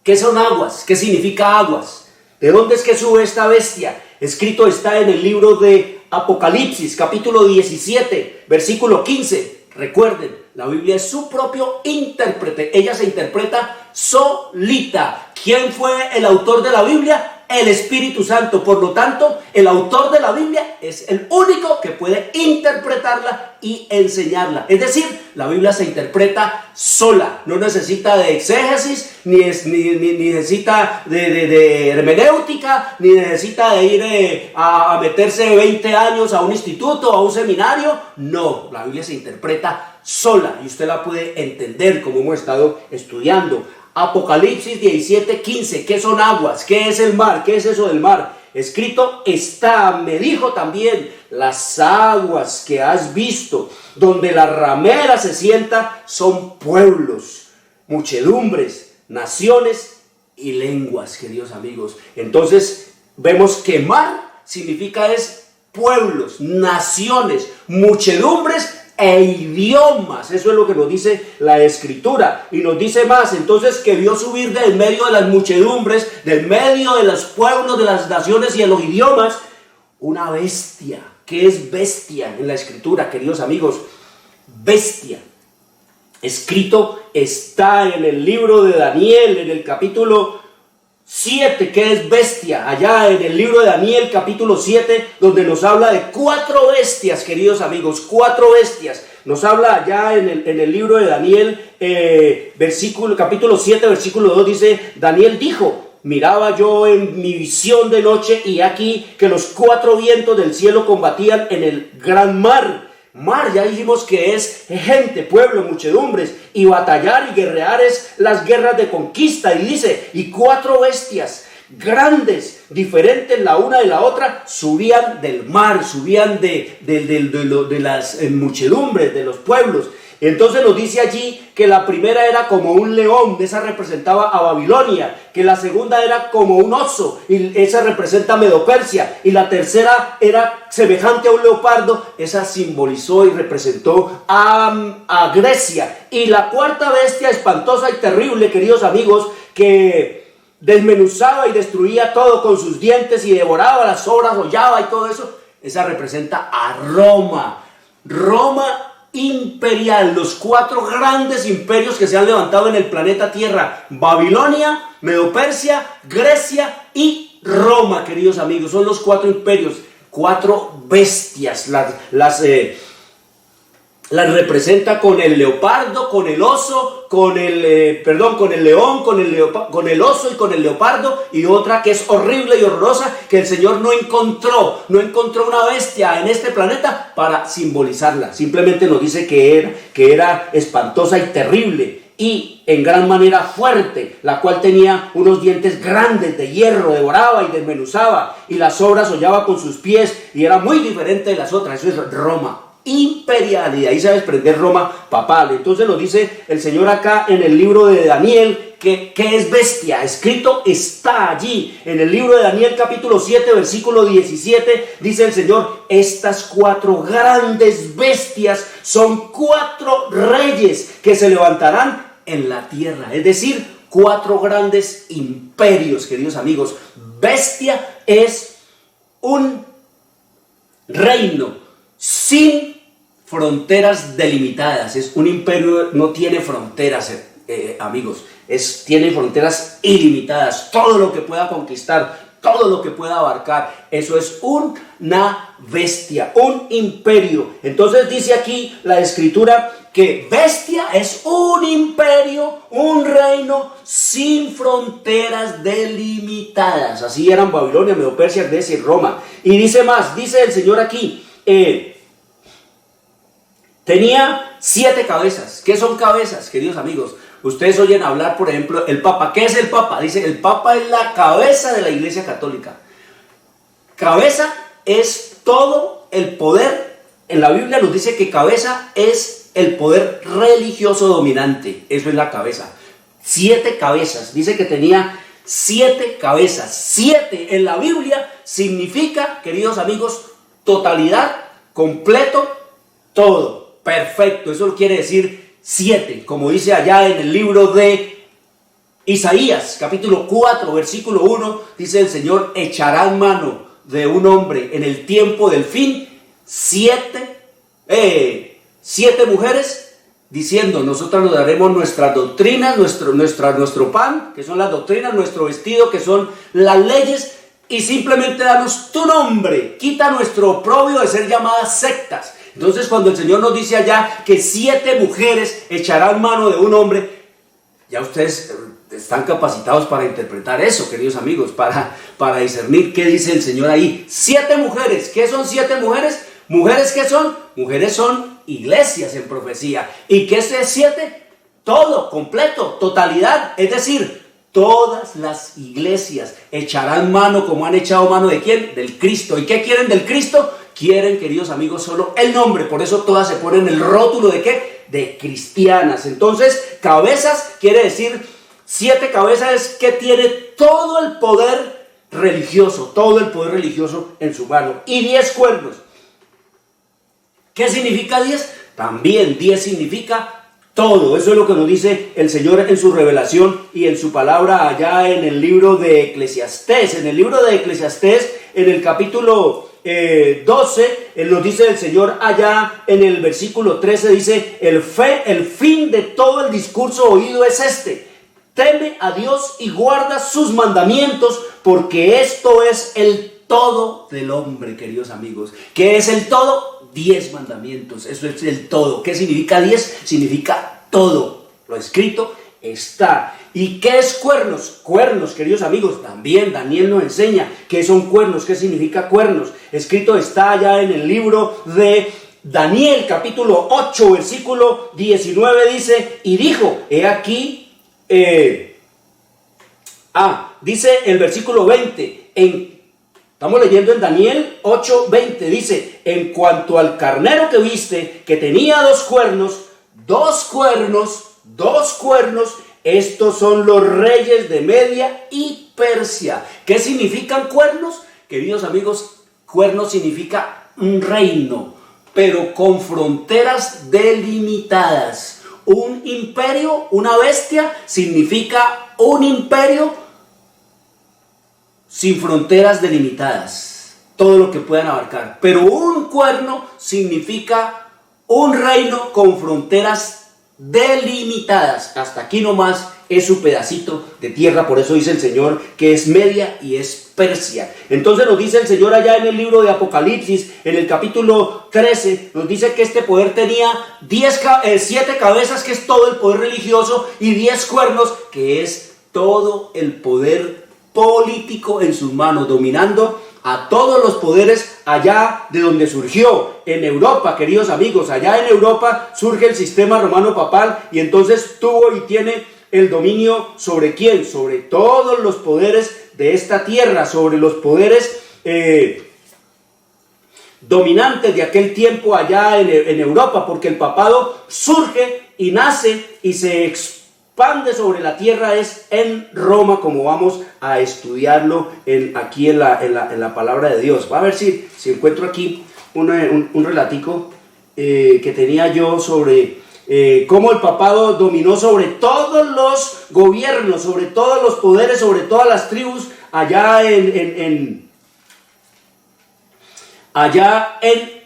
¿Qué son aguas? ¿Qué significa aguas? ¿De dónde es que sube esta bestia? Escrito está en el libro de Apocalipsis, capítulo 17, versículo 15. Recuerden, la Biblia es su propio intérprete. Ella se interpreta solita. ¿Quién fue el autor de la Biblia? El Espíritu Santo. Por lo tanto, el autor de la Biblia es el único que puede interpretarla y enseñarla. Es decir, la Biblia se interpreta sola. No necesita de exégesis, ni necesita de hermenéutica, ni necesita de ir a meterse 20 años a un instituto, a un seminario. No, la Biblia se interpreta sola y usted la puede entender, como hemos estado estudiando. Apocalipsis 17, 15. ¿Qué son aguas? ¿Qué es el mar? ¿Qué es eso del mar? Escrito está: me dijo también, las aguas que has visto, donde la ramera se sienta, son pueblos, muchedumbres, naciones y lenguas, queridos amigos. Entonces vemos que mar significa pueblos, naciones, muchedumbres e idiomas. Eso es lo que nos dice la Escritura. Y nos dice más, entonces, que vio subir del medio de las muchedumbres, del medio de los pueblos, de las naciones y de los idiomas, una bestia. ¿Qué es bestia en la Escritura, queridos amigos? Bestia. Escrito está en el libro de Daniel, en el capítulo 7, ¿qué es bestia? Allá en el libro de Daniel, capítulo 7, donde nos habla de 4 bestias, queridos amigos, 4 bestias. Nos habla allá en el libro de Daniel, capítulo 7, versículo 2, dice: Daniel dijo: miraba yo en mi visión de noche, y aquí que los 4 vientos del cielo combatían en el gran mar. Mar, ya dijimos que es gente, pueblo, muchedumbres, y batallar y guerrear es las guerras de conquista. Y dice: y 4 bestias grandes, diferentes la una de la otra, subían del mar, subían de las muchedumbres, de los pueblos. Entonces nos dice allí que la primera era como un león, esa representaba a Babilonia, que la segunda era como un oso, y esa representa a Medo-Persia, y la tercera era semejante a un leopardo, esa simbolizó y representó a Grecia. Y la cuarta bestia, espantosa y terrible, queridos amigos, que desmenuzaba y destruía todo con sus dientes y devoraba las obras, hollaba y todo eso, esa representa a Roma. Roma imperial, los 4 grandes imperios que se han levantado en el planeta Tierra: Babilonia, Medo-Persia, Grecia y Roma, queridos amigos. Son los 4 imperios, 4 bestias. Las representa con el leopardo, con el oso, con el león, con el oso y con el leopardo, y otra que es horrible y horrorosa, que el Señor no encontró una bestia en este planeta para simbolizarla. Simplemente nos dice que era espantosa y terrible, y en gran manera fuerte, la cual tenía unos dientes grandes de hierro, devoraba y desmenuzaba, y las obras hollaba con sus pies, y era muy diferente de las otras. Eso es Roma imperial, y de ahí se va a desprender Roma papal. Entonces nos dice el Señor acá en el libro de Daniel que es bestia. Escrito está allí en el libro de Daniel capítulo 7 versículo 17, dice el Señor: estas 4 grandes bestias son 4 reyes que se levantarán en la tierra. Es decir, 4 grandes imperios, queridos amigos. Bestia es un reino sin fronteras delimitadas. Es un imperio, no tiene fronteras, amigos. Tiene fronteras ilimitadas. Todo lo que pueda conquistar, todo lo que pueda abarcar, eso es una bestia, un imperio. Entonces dice aquí la escritura que bestia es un imperio, un reino sin fronteras delimitadas. Así eran Babilonia, Medo-Persia, Grecia y Roma. Y dice más, dice el Señor aquí, tenía 7 cabezas. ¿Qué son cabezas, queridos amigos? Ustedes oyen hablar, por ejemplo, el Papa. ¿Qué es el Papa? Dice, el Papa es la cabeza de la Iglesia Católica. Cabeza es todo el poder. En la Biblia nos dice que cabeza es el poder religioso dominante. Eso es la cabeza. 7 cabezas. Dice que tenía 7 cabezas. 7 en la Biblia significa, queridos amigos, totalidad, completo, todo, perfecto. Eso quiere decir 7, como dice allá en el libro de Isaías, capítulo 4, versículo 1, dice el Señor: echarán mano de un hombre en el tiempo del fin 7 mujeres, diciendo: nosotros nos daremos nuestras doctrinas, nuestro pan, que son las doctrinas, nuestro vestido, que son las leyes, y simplemente danos tu nombre, quita nuestro oprobio de ser llamadas sectas. Entonces, cuando el Señor nos dice allá que 7 mujeres echarán mano de un hombre, ya ustedes están capacitados para interpretar eso, queridos amigos, para discernir qué dice el Señor ahí. 7 mujeres. ¿Qué son 7 mujeres? ¿Mujeres qué son? Mujeres son iglesias en profecía. ¿Y qué es 7? Todo, completo, totalidad. Es decir, todas las iglesias echarán mano, como han echado mano ¿de quién? Del Cristo. ¿Y qué quieren del Cristo? Quieren, queridos amigos, solo el nombre. Por eso todas se ponen el rótulo ¿de qué? De cristianas. Entonces, cabezas quiere decir 7 cabezas, es que tiene todo el poder religioso, en su mano. Y 10 cuernos. ¿Qué significa 10? También 10 significa todo. Eso es lo que nos dice el Señor en su revelación y en su palabra allá en el libro de Eclesiastés. En el libro de Eclesiastés, en el capítulo 12, nos dice el Señor allá en el versículo 13, dice: el fin de todo el discurso oído es este: teme a Dios y guarda sus mandamientos, porque esto es el todo del hombre, queridos amigos. ¿Qué es el todo? 10 mandamientos, eso es el todo. ¿Qué significa 10? Significa todo. Lo escrito está. ¿Y qué es cuernos? Cuernos, queridos amigos, también Daniel nos enseña qué son cuernos, qué significa cuernos. Escrito está allá en el libro de Daniel, capítulo 8, versículo 19, dice: y dijo, he aquí, dice el versículo 20, estamos leyendo en Daniel 8:20, dice: en cuanto al carnero que viste, que tenía 2 cuernos, estos son los reyes de Media y Persia. ¿Qué significan cuernos? Queridos amigos, cuernos significa un reino, pero con fronteras delimitadas. Un imperio, una bestia, significa un imperio sin fronteras delimitadas, todo lo que puedan abarcar. Pero un cuerno significa un reino con fronteras delimitadas. Hasta aquí nomás es su pedacito de tierra, por eso dice el Señor que es Media y es Persia. Entonces nos dice el Señor allá en el libro de Apocalipsis, en el capítulo 13, nos dice que este poder tenía 7 cabezas, que es todo el poder religioso, y 10 cuernos, que es todo el poder político en sus manos, dominando a todos los poderes allá de donde surgió, en Europa, queridos amigos. Allá en Europa surge el sistema romano papal, y entonces tuvo y tiene el dominio sobre ¿quién? Sobre todos los poderes de esta tierra, sobre los poderes dominantes de aquel tiempo allá en Europa, porque el papado surge y nace y se expande sobre la tierra es en Roma, como vamos a estudiarlo aquí en la palabra de Dios. Va a ver si encuentro aquí un relatico que tenía yo sobre cómo el papado dominó sobre todos los gobiernos, sobre todos los poderes, sobre todas las tribus allá en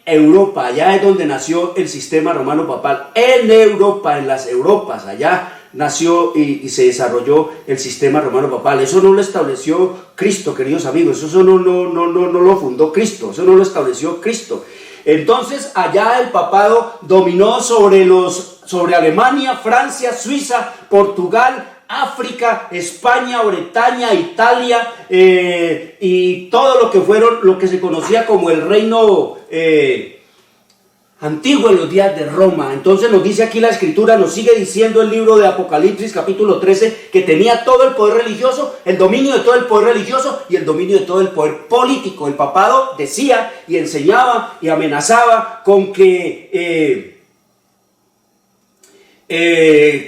Europa. Allá es donde nació el sistema romano papal, en Europa, en las Europas. Allá nació y se desarrolló el sistema romano papal. Eso no lo estableció Cristo, queridos amigos. Eso no lo fundó Cristo, eso no lo estableció Cristo. Entonces allá el papado dominó sobre Alemania, Francia, Suiza, Portugal, África, España, Bretaña, Italia, y todo lo que se conocía como el reino antiguo en los días de Roma. Entonces nos dice aquí la escritura, nos sigue diciendo el libro de Apocalipsis capítulo 13, que tenía todo el poder religioso, el dominio de todo el poder religioso y el dominio de todo el poder político. El papado decía y enseñaba y amenazaba con que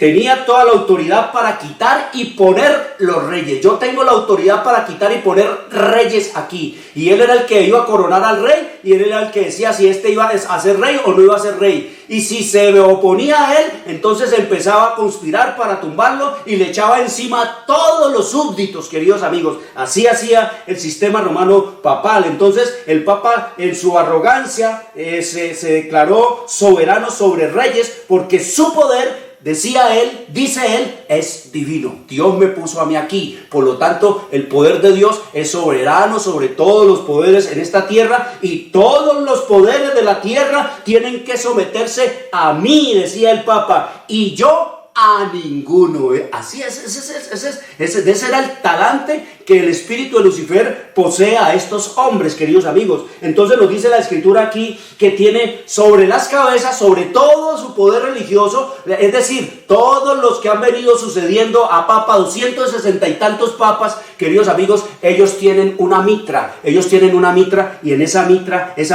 tenía toda la autoridad para quitar y poner los reyes. Yo tengo la autoridad para quitar y poner reyes aquí. Y él era el que iba a coronar al rey, y él era el que decía si este iba a ser rey o no iba a ser rey. Y si se oponía a él, entonces empezaba a conspirar para tumbarlo y le echaba encima a todos los súbditos, queridos amigos. Así hacía el sistema romano papal. Entonces el papa, en su arrogancia, se declaró soberano sobre reyes, porque su poder, decía él, dice él, es divino. Dios me puso a mí aquí. Por lo tanto, el poder de Dios es soberano sobre todos los poderes en esta tierra, y todos los poderes de la tierra tienen que someterse a mí, decía el Papa, y yo a ninguno. Así es, ese era el talante que el espíritu de Lucifer posee a estos hombres, queridos amigos. Entonces nos dice la escritura aquí que tiene sobre las cabezas, sobre todo su poder religioso, es decir, todos los que han venido sucediendo a papa, 260 y tantos papas, queridos amigos, ellos tienen una mitra, y en esa mitra es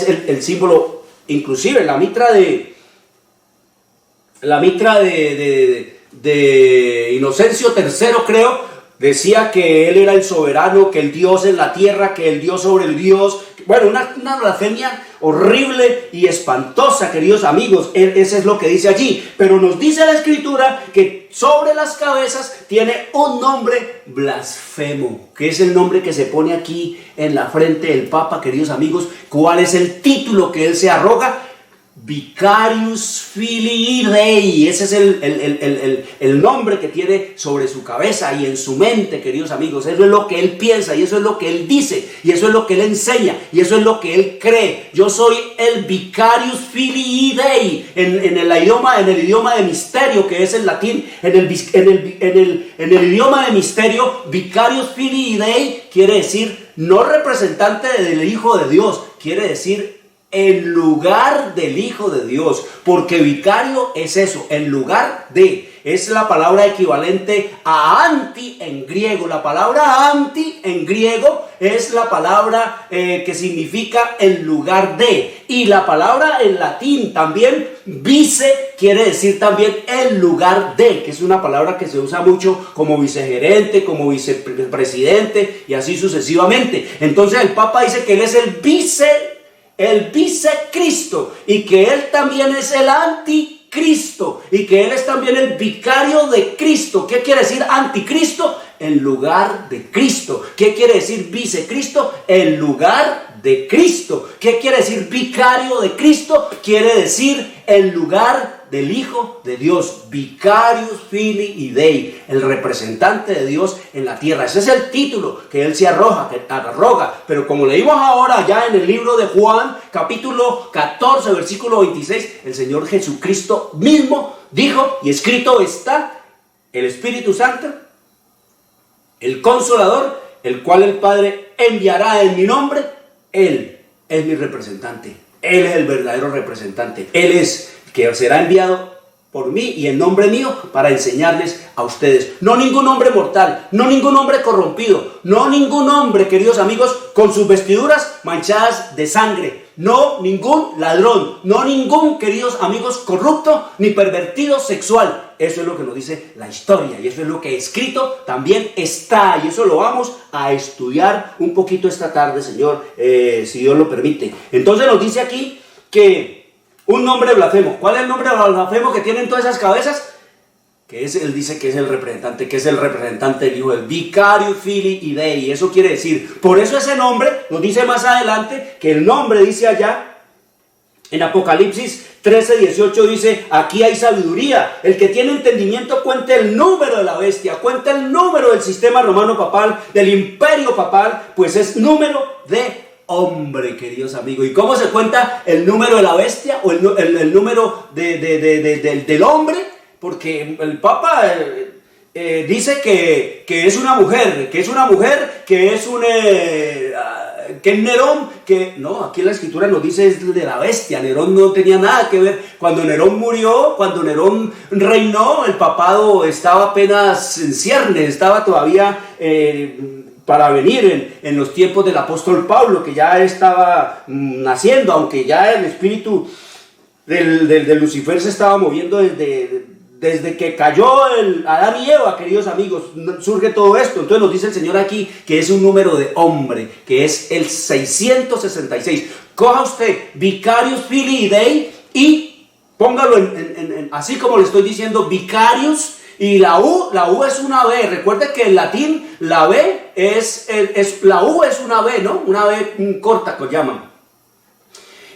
el símbolo, inclusive la mitra de Inocencio III, creo, decía que él era el soberano, que el Dios en la tierra, que el Dios sobre el Dios. Bueno, una blasfemia horrible y espantosa, queridos amigos. Eso es lo que dice allí. Pero nos dice la escritura que sobre las cabezas tiene un nombre blasfemo, que es el nombre que se pone aquí en la frente del Papa, queridos amigos. ¿Cuál es el título que él se arroga? Vicarius Filii Dei. Ese es el nombre que tiene sobre su cabeza y en su mente, queridos amigos. Eso es lo que él piensa, y eso es lo que él dice, y eso es lo que él enseña, y eso es lo que él cree. Yo soy el Vicarius Filii Dei en el idioma de misterio, que es el latín. En el idioma de misterio, Vicarius Filii Dei quiere decir no representante del Hijo de Dios, quiere decir en lugar del Hijo de Dios, porque vicario es eso, en lugar de, es la palabra equivalente a anti en griego. La palabra anti en griego es la palabra que significa en lugar de, y la palabra en latín también, vice, quiere decir también en lugar de, que es una palabra que se usa mucho como vicegerente, como vicepresidente y así sucesivamente. Entonces el Papa dice que él es el vicecristo, y que él también es el anticristo. Cristo y que Él es también el vicario de Cristo. ¿Qué quiere decir anticristo? En lugar de Cristo. ¿Qué quiere decir vicecristo? En lugar de Cristo. ¿Qué quiere decir vicario de Cristo? Quiere decir en lugar del Hijo de Dios. Vicarius Filii Dei, el representante de Dios en la tierra. Ese es el título que Él se arroga. Pero como leímos ahora ya en el libro de Juan, capítulo 14, versículo 26, el Señor Jesucristo mismo dijo, y escrito está, el Espíritu Santo, el Consolador, el cual el Padre enviará en mi nombre. Él es mi representante. Él es el verdadero representante. Él es que será enviado por mí y en nombre mío para enseñarles a ustedes. No ningún hombre mortal, no ningún hombre corrompido, no ningún hombre, queridos amigos, con sus vestiduras manchadas de sangre. No ningún ladrón, no ningún, queridos amigos, corrupto ni pervertido sexual. Eso es lo que nos dice la historia y eso es lo que escrito también está. Y eso lo vamos a estudiar un poquito esta tarde, Señor, si Dios lo permite. Entonces nos dice aquí que un nombre blasfemo. ¿Cuál es el nombre blasfemo que tienen todas esas cabezas? Que es, él dice que es el representante del Hijo, el Vicarius Filii Dei. Eso quiere decir, por eso ese nombre, nos dice más adelante, que el nombre dice allá, en Apocalipsis 13:18 dice, aquí hay sabiduría. El que tiene entendimiento cuente el número de la bestia, cuente el número del sistema romano papal, del imperio papal, pues es número de hombre, queridos amigos. ¿Y cómo se cuenta el número de la bestia o el número del hombre? Porque el Papa dice que es una mujer, que es Nerón, que no, aquí la escritura nos dice es de la bestia. Nerón no tenía nada que ver. Cuando Nerón murió, cuando Nerón reinó, el papado estaba apenas en ciernes, estaba todavía para venir en los tiempos del apóstol Pablo, que ya estaba naciendo, aunque ya el espíritu de Lucifer se estaba moviendo desde que cayó Adán y Eva, queridos amigos, surge todo esto. Entonces nos dice el Señor aquí que es un número de hombre, que es el 666. Coja usted Vicarius Filii Dei y póngalo así como le estoy diciendo, Vicarius, y la U es una B. Recuerde que en latín la B la U es una B, ¿no? Una B corta que llaman.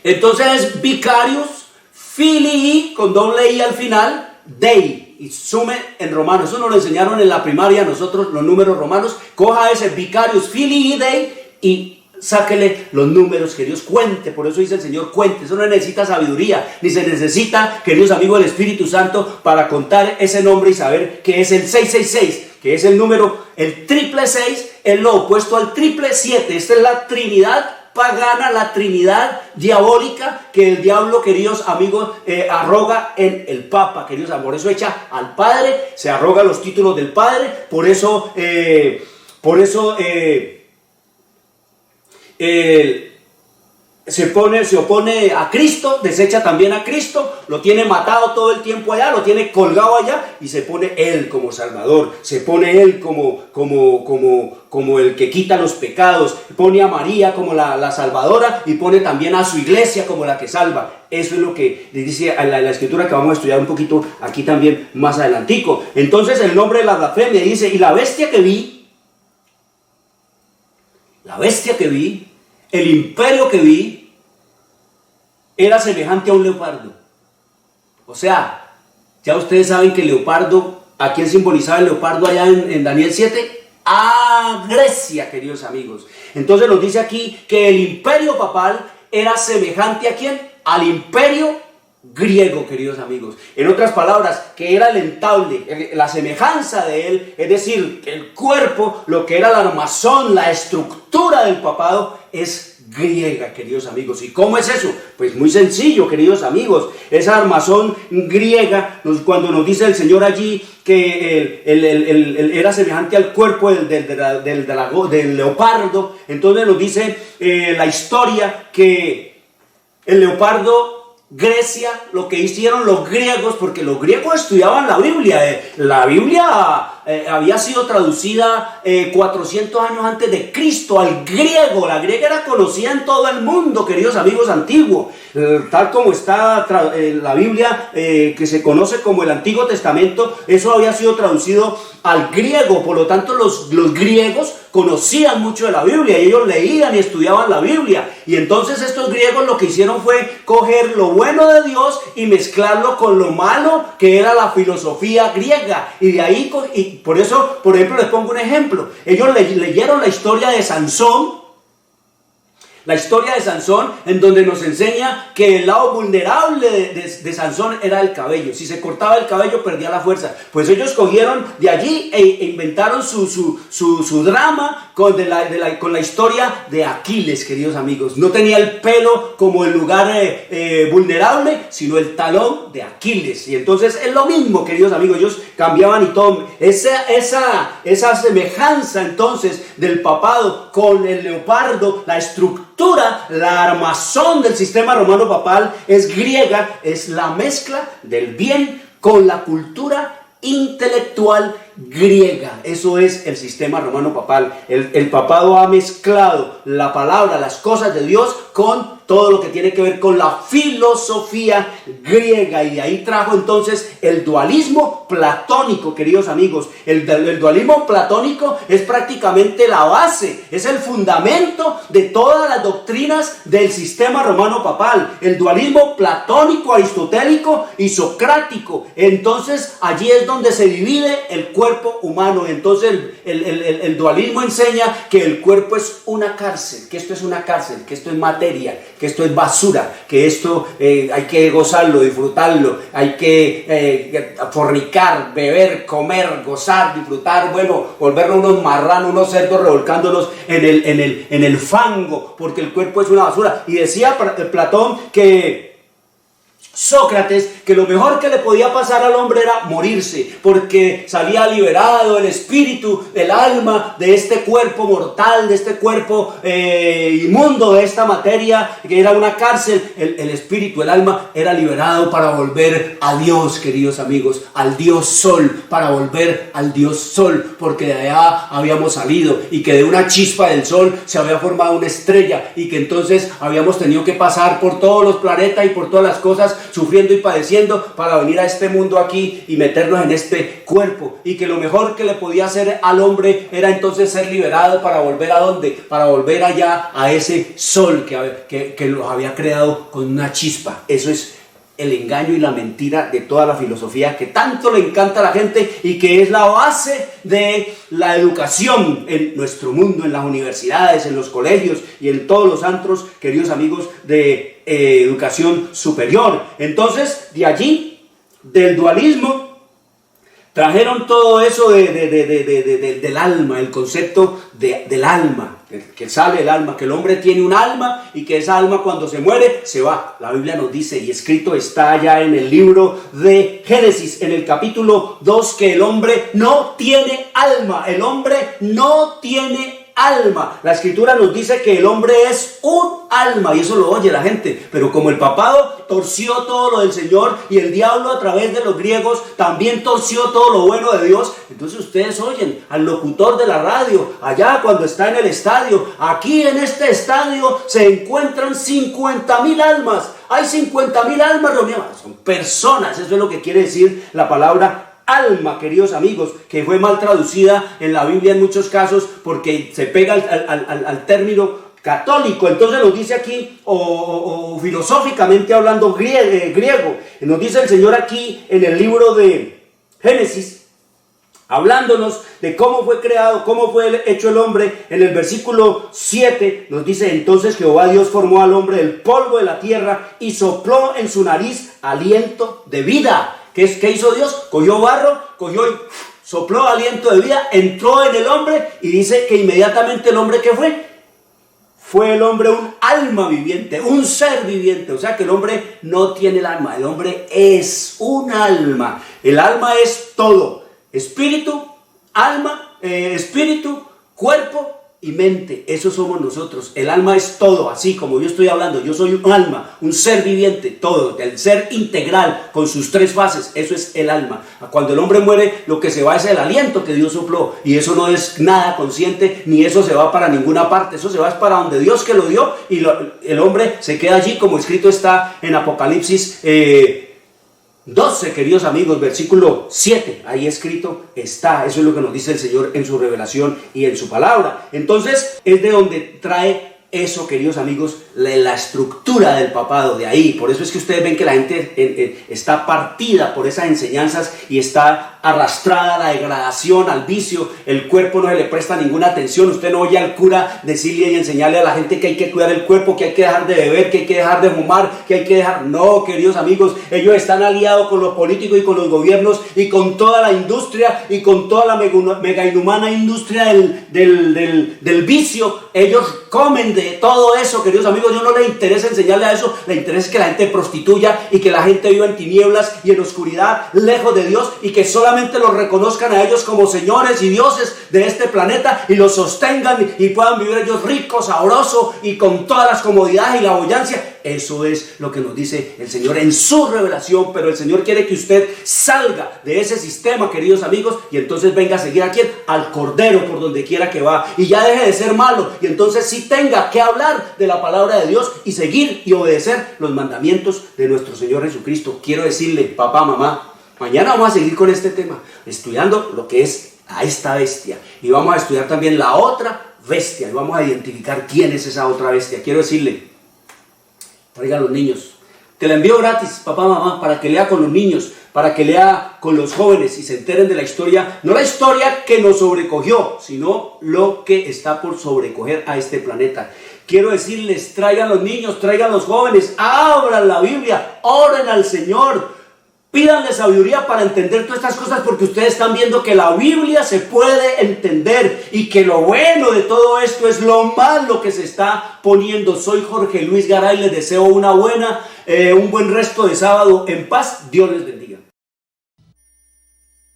Entonces es Vicarius Filii con doble I al final, Dei, y sume en romano. Eso nos lo enseñaron en la primaria nosotros, los números romanos. Coja ese Vicarius Filii Dei y sáquele los números, que Dios cuente. Por eso dice el Señor, cuente. Eso no necesita sabiduría, ni se necesita, queridos amigos, el Espíritu Santo para contar ese nombre y saber que es el 666, que es el número, el 666 es lo opuesto al 777. Esta es la Trinidad pagana, la Trinidad diabólica que el diablo, queridos amigos, arroga en el Papa, queridos amigos. Por eso echa al Padre, se arroga los títulos del Padre, por eso se opone a Cristo, desecha también a Cristo, lo tiene matado todo el tiempo allá, lo tiene colgado allá y se pone Él como Salvador, se pone Él como el que quita los pecados, pone a María como la Salvadora y pone también a su iglesia como la que salva. Eso es lo que dice la escritura que vamos a estudiar un poquito aquí también más adelantico. Entonces el nombre de la blasfemia dice, y la bestia que vi, el imperio que vi, era semejante a un leopardo. O sea, ya ustedes saben que el leopardo, ¿a quién simbolizaba el leopardo allá en Daniel 7? A Grecia, queridos amigos. Entonces nos dice aquí que el imperio papal era semejante ¿a quién? Al imperio griego, queridos amigos. En otras palabras, que era alentable, la semejanza de él, es decir, el cuerpo, lo que era el armazón, la estructura del papado es griega, queridos amigos. ¿Y cómo es eso? Pues muy sencillo, queridos amigos. Esa armazón griega, cuando nos dice el Señor allí que era semejante al cuerpo del leopardo, entonces nos dice la historia que el leopardo, Grecia, lo que hicieron los griegos, porque los griegos estudiaban la Biblia. La Biblia había sido traducida 400 años antes de Cristo al griego. La griega era conocida en todo el mundo, queridos amigos, antiguo. Tal como está la Biblia, que se conoce como el Antiguo Testamento, eso había sido traducido al griego. Por lo tanto, los griegos conocían mucho de la Biblia y ellos leían y estudiaban la Biblia. Y entonces estos griegos lo que hicieron fue coger lo bueno de Dios y mezclarlo con lo malo que era la filosofía griega. Y de ahí, y por eso, por ejemplo, les pongo un ejemplo. Ellos leyeron la historia de Sansón. La historia de Sansón, en donde nos enseña que el lado vulnerable de Sansón era el cabello. Si se cortaba el cabello, perdía la fuerza. Pues ellos cogieron de allí e inventaron su drama con la historia de Aquiles, queridos amigos. No tenía el pelo como el lugar vulnerable, sino el talón de Aquiles. Y entonces es lo mismo, queridos amigos. Ellos cambiaban y todo. Esa semejanza entonces del papado con el leopardo, la estructura, la armazón del sistema romano papal es griega, es la mezcla del bien con la cultura intelectual griega. Eso es el sistema romano papal. El papado ha mezclado la palabra, las cosas de Dios con todo lo que tiene que ver con la filosofía griega, y de ahí trajo entonces el dualismo platónico, queridos amigos. El dualismo platónico es prácticamente la base, es el fundamento de todas las doctrinas del sistema romano papal. El dualismo platónico, aristotélico y socrático. Entonces allí es donde se divide el cuerpo humano. Entonces el dualismo enseña que el cuerpo es una cárcel, que esto es una cárcel, que esto es materia, que esto es basura, que esto hay que gozarlo, disfrutarlo, hay que fornicar, beber, comer, gozar, disfrutar, bueno, volvernos unos marranos, unos cerdos revolcándonos en el fango, porque el cuerpo es una basura. Y decía Platón que Sócrates, que lo mejor que le podía pasar al hombre era morirse, porque salía liberado el espíritu, el alma de este cuerpo mortal, de este cuerpo inmundo, de esta materia que era una cárcel. El espíritu, el alma era liberado para volver a Dios, queridos amigos, al Dios Sol, para volver al Dios Sol, porque de allá habíamos salido y que de una chispa del Sol se había formado una estrella, y que entonces habíamos tenido que pasar por todos los planetas y por todas las cosas, sufriendo y padeciendo para venir a este mundo aquí y meternos en este cuerpo, y que lo mejor que le podía hacer al hombre era entonces ser liberado para volver a ¿dónde? Para volver allá a ese sol que los había creado con una chispa. Eso es el engaño y la mentira de toda la filosofía que tanto le encanta a la gente y que es la base de la educación en nuestro mundo, en las universidades, en los colegios y en todos los antros, queridos amigos, de educación superior. Entonces, de allí, del dualismo, trajeron todo eso del alma, el concepto del alma, que sale el alma, que el hombre tiene un alma y que esa alma cuando se muere se va. La Biblia nos dice, y escrito está ya en el libro de Génesis, en el capítulo 2, que el hombre no tiene alma. El hombre no tiene alma. La escritura nos dice que el hombre es un alma, y eso lo oye la gente, pero como el papado torció todo lo del Señor y el diablo a través de los griegos también torció todo lo bueno de Dios, entonces ustedes oyen al locutor de la radio allá cuando está en el estadio: aquí en este estadio se encuentran 50,000 almas. Hay 50,000 almas reunidas. Son personas, eso es lo que quiere decir la palabra alma, queridos amigos, que fue mal traducida en la Biblia en muchos casos porque se pega al término católico. Entonces nos dice aquí, o filosóficamente hablando griego, nos dice el Señor aquí en el libro de Génesis, hablándonos de cómo fue creado, cómo fue hecho el hombre. En el versículo 7 nos dice: entonces Jehová Dios formó al hombre del polvo de la tierra y sopló en su nariz aliento de vida. ¿Qué hizo Dios? Cogió barro, cogió y sopló aliento de vida, entró en el hombre, y dice que inmediatamente el hombre, ¿qué fue? Fue el hombre un alma viviente, un ser viviente. O sea que el hombre no tiene el alma, el hombre es un alma. El alma es todo: espíritu, alma, espíritu, cuerpo y mente, eso somos nosotros. El alma es todo, así como yo estoy hablando, yo soy un alma, un ser viviente, todo, el ser integral con sus tres fases, eso es el alma. Cuando el hombre muere, lo que se va es el aliento que Dios sopló, y eso no es nada consciente, ni eso se va para ninguna parte, eso se va para donde Dios que lo dio, y el hombre se queda allí, como escrito está en Apocalipsis 12, queridos amigos, versículo 7, ahí escrito está, eso es lo que nos dice el Señor en su revelación y en su palabra. Entonces es de donde trae eso, queridos amigos, la estructura del papado, de ahí. Por eso es que ustedes ven que la gente está partida por esas enseñanzas y está arrastrada a la degradación, al vicio. El cuerpo no se le presta ninguna atención. Usted no oye al cura decirle y enseñarle a la gente que hay que cuidar el cuerpo, que hay que dejar de beber, que hay que dejar de fumar, que hay que dejar... No, queridos amigos, ellos están aliados con los políticos y con los gobiernos y con toda la industria y con toda la mega inhumana industria del vicio. Ellos comen de todo eso, queridos amigos. Yo no les interesa enseñarle a eso, les interesa que la gente prostituya y que la gente viva en tinieblas y en oscuridad, lejos de Dios, y que solamente los reconozcan a ellos como señores y dioses de este planeta y los sostengan y puedan vivir ellos ricos, sabrosos y con todas las comodidades y la abollancia. Eso es lo que nos dice el Señor en su revelación, pero el Señor quiere que usted salga de ese sistema, queridos amigos, y entonces venga a seguir a ¿quién? Al Cordero por donde quiera que va, y ya deje de ser malo, y entonces sí tenga que hablar de la palabra de Dios y seguir y obedecer los mandamientos de nuestro Señor Jesucristo. Quiero decirle, papá, mamá, mañana vamos a seguir con este tema, estudiando lo que es a esta bestia, y vamos a estudiar también la otra bestia, y vamos a identificar quién es esa otra bestia. Quiero decirle, traiga a los niños. Te la envío gratis, papá, mamá, para que lea con los niños, para que lea con los jóvenes y se enteren de la historia, no la historia que nos sobrecogió, sino lo que está por sobrecoger a este planeta. Quiero decirles, traigan los niños, traigan los jóvenes, abran la Biblia, oren al Señor, pídanle sabiduría para entender todas estas cosas, porque ustedes están viendo que la Biblia se puede entender y que lo bueno de todo esto es lo malo que se está poniendo. Soy Jorge Luis Garay, les deseo un buen resto de sábado en paz. Dios les bendiga.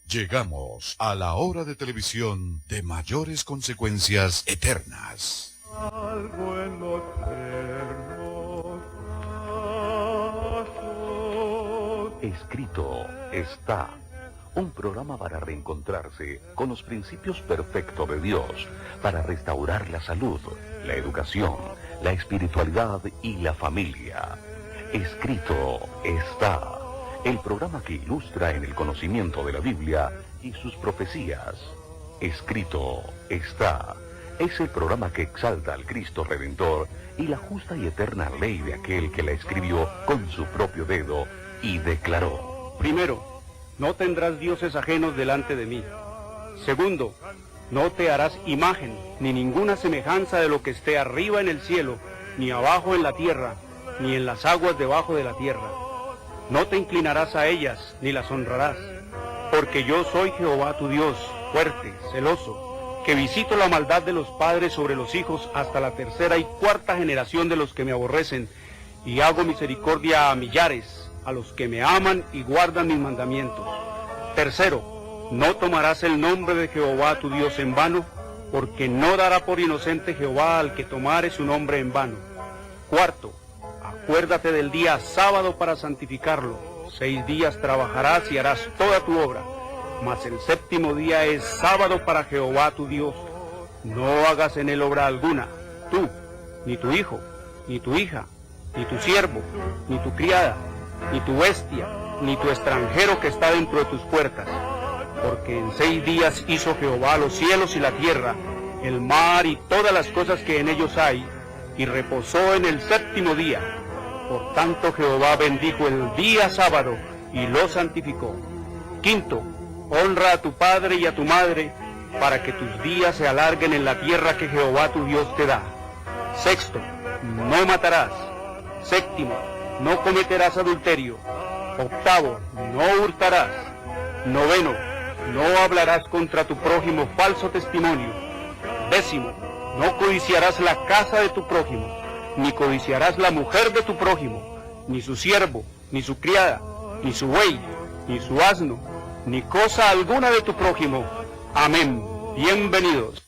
Llegamos a la hora de televisión de mayores consecuencias eternas. Algo en los tiernos pasos. Escrito está. Un programa para reencontrarse con los principios perfectos de Dios, para restaurar la salud, la educación, la espiritualidad y la familia. Escrito está. El programa que ilustra en el conocimiento de la Biblia y sus profecías. Escrito está. Es el programa que exalta al Cristo Redentor y la justa y eterna ley de aquel que la escribió con su propio dedo y declaró. Primero, no tendrás dioses ajenos delante de mí. Segundo, no te harás imagen, ni ninguna semejanza de lo que esté arriba en el cielo, ni abajo en la tierra, ni en las aguas debajo de la tierra. No te inclinarás a ellas, ni las honrarás, porque yo soy Jehová tu Dios, fuerte, celoso, que visito la maldad de los padres sobre los hijos hasta la tercera y cuarta generación de los que me aborrecen, y hago misericordia a millares, a los que me aman y guardan mis mandamientos. Tercero, no tomarás el nombre de Jehová tu Dios en vano, porque no dará por inocente Jehová al que tomare su nombre en vano. Cuarto, acuérdate del día sábado para santificarlo. 6 días trabajarás y harás toda tu obra, mas el séptimo día es sábado para Jehová tu Dios. No hagas en él obra alguna, tú, ni tu hijo, ni tu hija, ni tu siervo, ni tu criada, ni tu bestia, ni tu extranjero que está dentro de tus puertas. Porque en 6 días hizo Jehová los cielos y la tierra, el mar y todas las cosas que en ellos hay, y reposó en el séptimo día. Por tanto Jehová bendijo el día sábado y lo santificó. Quinto, honra a tu padre y a tu madre, para que tus días se alarguen en la tierra que Jehová tu Dios te da. Sexto, no matarás. Séptimo, no cometerás adulterio. Octavo, no hurtarás. Noveno, no hablarás contra tu prójimo falso testimonio. Décimo, no codiciarás la casa de tu prójimo, ni codiciarás la mujer de tu prójimo, ni su siervo, ni su criada, ni su buey, ni su asno, ni cosa alguna de tu prójimo. Amén. Bienvenidos.